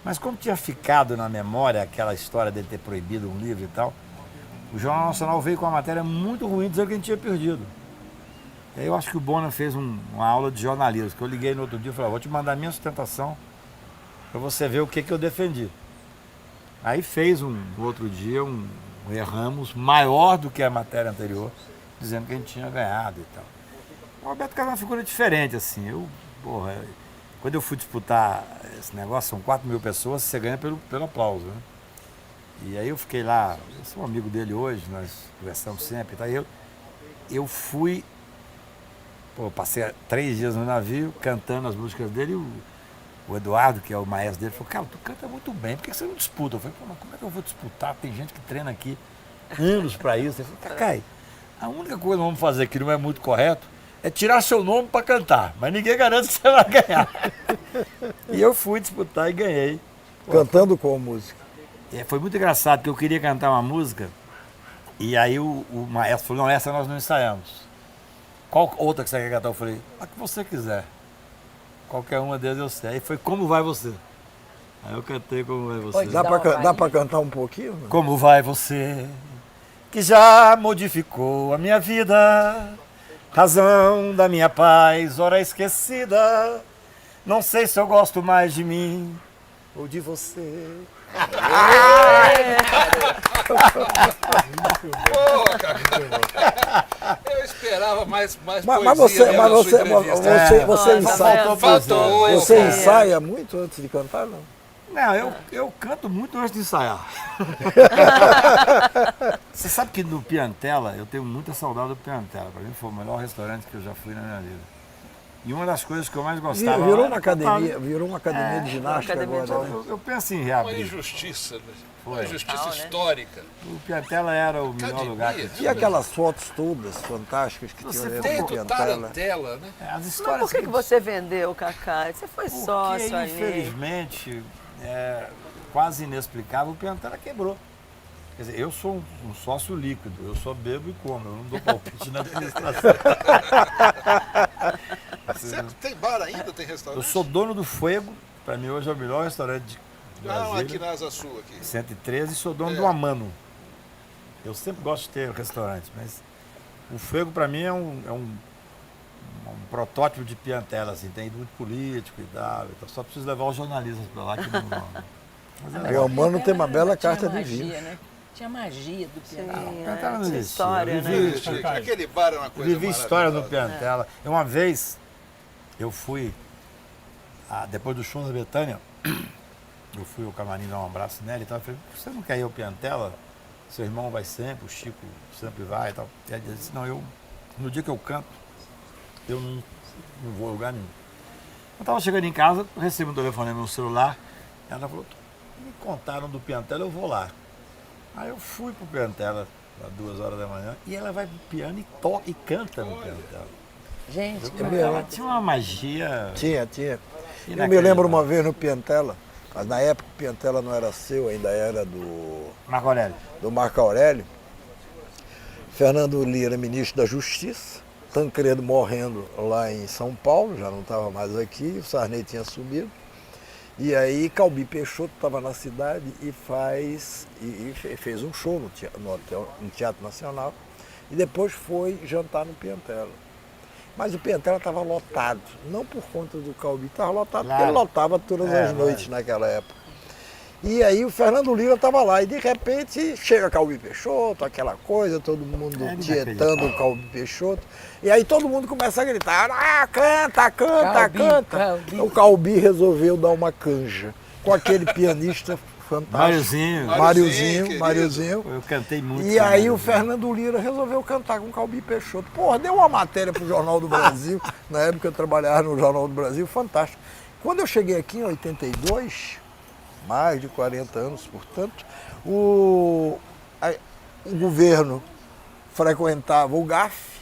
Mas como tinha ficado na memória aquela história de ter proibido um livro e tal, o Jornal Nacional veio com uma matéria muito ruim dizendo que a gente tinha perdido. E aí eu acho que o Bona fez uma aula de jornalismo, que eu liguei no outro dia e falei, vou te mandar a minha sustentação para você ver o que eu defendi. Aí fez no outro dia um erramos maior do que a matéria anterior, dizendo que a gente tinha ganhado e tal. O Roberto Carlos é uma figura diferente, assim. Quando eu fui disputar esse negócio, são 4.000 pessoas, você ganha pelo aplauso, né? E aí eu fiquei lá, eu sou um amigo dele hoje, nós conversamos sempre, tá? Eu fui, passei 3 dias no navio, cantando as músicas dele, e o Eduardo, que é o maestro dele, falou, cara, tu canta muito bem, por que você não disputa? Eu falei, mas como é que eu vou disputar? Tem gente que treina aqui anos para isso. Ele falou, Cacai, a única coisa que vamos fazer que não é muito correto é tirar seu nome para cantar, mas ninguém garante que você vai ganhar. E eu fui disputar e ganhei. Cantando qual música? Foi muito engraçado, porque eu queria cantar uma música, e aí o maestro falou, não, essa nós não ensaiamos. Qual outra que você quer cantar? Eu falei, a que você quiser. Qualquer uma delas eu sei. Aí foi Como Vai Você. Aí eu cantei Como Vai Você. Dá pra cantar um pouquinho? Né? Como vai você, que já modificou a minha vida, razão da minha paz, hora esquecida. Não sei se eu gosto mais de mim ou de você. Boa, cara. Eu esperava mais Mas poesia você ensaia. Faltou, Você ensaia muito antes de cantar, não? Não, eu canto muito antes de ensaiar. Você sabe que no Piantella, eu tenho muita saudade do Piantella. Para mim foi o melhor restaurante que eu já fui na minha vida. E uma das coisas que eu mais gostava... Virou uma academia de ginástica agora, né? Eu penso em Uma reabrir. injustiça, né? Foi. Uma injustiça histórica. O Piantella era o melhor lugar que E tinha. aquelas fotos todas fantásticas que Você tinha tem dentro do Dentro Piantella. tarantela, né? As Mas histórias por que você vendeu o Cacai? Você foi Porque, sócio ali. infelizmente, quase inexplicável, o Piantella quebrou. Quer dizer, eu sou um sócio líquido, eu só bebo e como, eu não dou palpite na administração. Certo, tem bar ainda, tem restaurante? Eu sou dono do Fuego, para mim hoje é o melhor restaurante de Brasília. Aqui na Asa Sul. Aqui. 113, e sou dono do Amano. Eu sempre gosto de ter restaurantes, mas o Fuego para mim é um protótipo de Piantella, assim, tem muito político e tal, então só preciso levar os jornalistas para lá que não. Mas é O legal. Amano tem uma bela Tinha carta de magia, vinho. né? Tinha magia do Piantella. Piantella não essa existia. história, Eu né? vivi, Aquele bar é uma coisa vivi história no maravilhosa. Piantella. Uma vez eu fui, depois do show da Betânia, eu fui ao camarim dar um abraço nela e tal. Eu falei, você não quer ir ao Piantella? Seu irmão vai sempre, o Chico sempre vai e tal. E ela disse, não, no dia que eu canto, eu não vou a lugar nenhum. Eu estava chegando em casa, recebi um telefonema no celular, ela falou, me contaram do Piantella, eu vou lá. Aí eu fui pro Piantella, às 2 horas da manhã, e ela vai pro piano e toca e canta no Piantella. Gente, Ela tinha uma magia. Tinha. Eu me Inacreditável. lembro uma vez no Piantella, mas na época o Piantella não era seu, ainda era Marco Aurélio. do Marco Aurélio. Fernando Lira, ministro da Justiça, Tancredo morrendo lá em São Paulo, já não estava mais aqui, o Sarney tinha subido. E aí Calbi Peixoto estava na cidade e fez um show no Teatro Nacional e depois foi jantar no Piantella. Mas o Piantella estava lotado, não por conta do Calbi, estava lotado porque ele lotava todas as noites naquela época. E aí o Fernando Lira estava lá e de repente chega Calbi Peixoto, aquela coisa, todo mundo tietando o Calbi Peixoto. E aí todo mundo começa a gritar, canta. Calbi. O Calbi resolveu dar uma canja com aquele pianista fantástico. Máriozinho. Eu cantei muito. E aí o Fernando Lira resolveu cantar com o Calbi Peixoto. Porra, deu uma matéria pro Jornal do Brasil, na época eu trabalhava no Jornal do Brasil, fantástico. Quando eu cheguei aqui em 82, mais de 40 anos, portanto, o governo frequentava o GAF,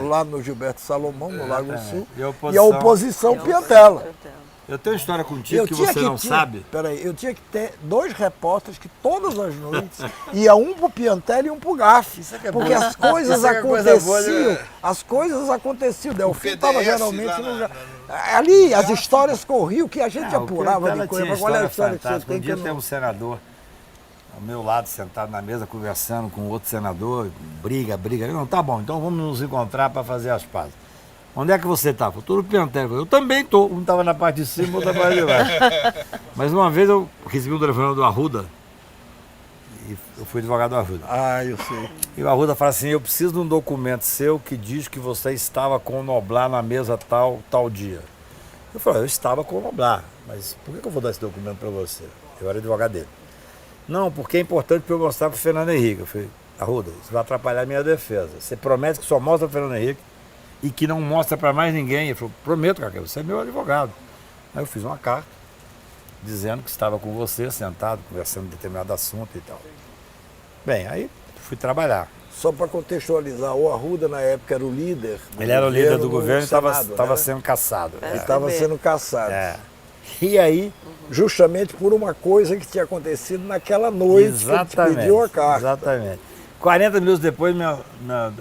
lá no Gilberto Salomão, no Lago Sul, e a oposição Piantella. Eu tenho uma história contigo que você não sabe. Peraí, eu tinha que ter 2 repórteres que todas as noites ia um pro Piantella e um pro GAF. Porque as coisas aconteciam. As coisas aconteciam. Delfim estava geralmente no. Ali as histórias corriam que a gente apurava de coisa. Mas olha a história que você tem. Um dia tem um senador ao meu lado, sentado na mesa, conversando com outro senador, briga. Não, tá bom, então vamos nos encontrar para fazer as pazes. Onde é que você está? Estou no Piantella. Eu também estou. Um estava na parte de cima, outro na parte de baixo. Mas uma vez eu recebi um telefone do Arruda, e eu fui advogado do Arruda. Eu sei. E o Arruda fala assim, eu preciso de um documento seu que diz que você estava com o Noblar na mesa tal dia. Eu falei, eu estava com o Noblar, mas por que eu vou dar esse documento para você? Eu era advogado dele. Não, porque é importante para eu mostrar para o Fernando Henrique. Eu falei, Arruda, isso vai atrapalhar a minha defesa. Você promete que só mostra para o Fernando Henrique e que não mostra para mais ninguém. Ele falou, prometo, Cacá, você é meu advogado. Aí eu fiz uma carta dizendo que estava com você, sentado, conversando de determinado assunto e tal. Bem, aí fui trabalhar. Só para contextualizar, o Arruda na época era o líder. Ele era o líder do no governo e estava né? sendo caçado. Ele estava sendo caçado. E aí, justamente por uma coisa que tinha acontecido naquela noite que ele te pediu a carta. Exatamente. 40 minutos depois, minha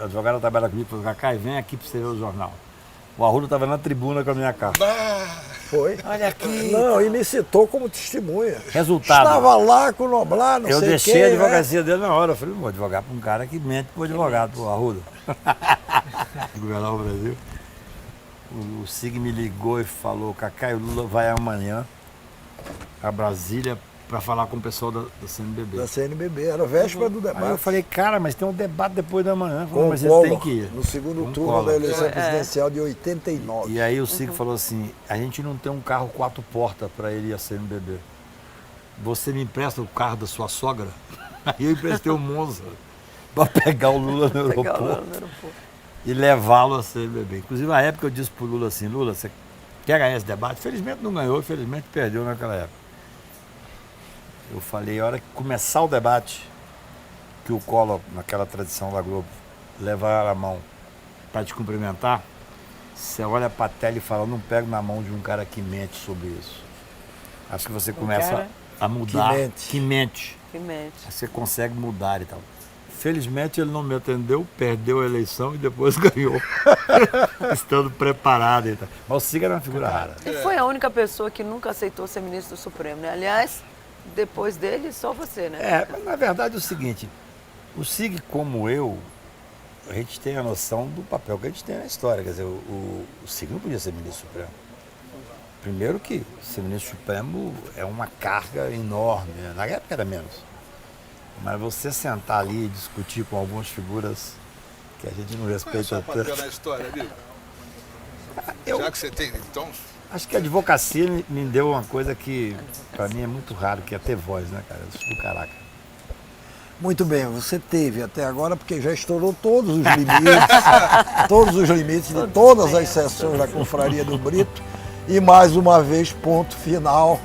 advogada trabalha comigo e falou, Cacá, vem aqui para você ver o jornal. O Arruda estava na tribuna com a minha carta. Foi. Olha aqui. Não, e me citou como testemunha. Resultado. Estava lá com o Noblar, não sei o quê. Eu deixei a advocacia dele na hora. Eu falei, não vou advogar para um cara que mente para o advogado, para o Arruda. Governar o Brasil. O Sig me ligou e falou, Cacá, o Lula vai amanhã a Brasília para falar com o pessoal da CNBB. Da CNBB, era véspera do debate. Aí eu falei, cara, mas tem um debate depois da manhã. Com mas o ele Collor, tem que ir. no segundo Com turno Collor. da eleição presidencial de 89. E aí o Sig falou assim, a gente não tem um carro 4 portas para ele ir a CNBB. Você me empresta o carro da sua sogra? Aí eu emprestei o Monza para pegar o Lula no aeroporto e levá-lo a CNBB. Inclusive, na época eu disse pro Lula assim, Lula, você quer ganhar esse debate? Felizmente não ganhou, felizmente perdeu naquela época. Eu falei, a hora que começar o debate, que o Collor, naquela tradição da Globo, levar a mão para te cumprimentar, você olha para a tela e fala, não pego na mão de um cara que mente sobre isso. Acho que você começa a mudar, Que mente. Que mente. você consegue mudar e tal. Felizmente ele não me atendeu, perdeu a eleição e depois ganhou, estando preparado e tal. Mas o Sig era uma figura rara. Ele foi a única pessoa que nunca aceitou ser ministro do Supremo, né? Aliás, depois dele, só você, né? Mas na verdade é o seguinte, o Sig como eu, a gente tem a noção do papel que a gente tem na história. Quer dizer, o Sig não podia ser ministro supremo. Primeiro que ser ministro supremo é uma carga enorme, né? Na época era menos. Mas você sentar ali e discutir com algumas figuras que a gente não Qual é o respeita seu papel tanto. na história, amigo? Eu Já que você tem, então, acho que a advocacia me deu uma coisa que para mim é muito raro, que é ter voz, né, cara? Isso do caraca. Muito bem, você teve até agora, porque já estourou todos os limites, todos os limites de todas as sessões da Confraria do Brito. E mais uma vez, ponto final.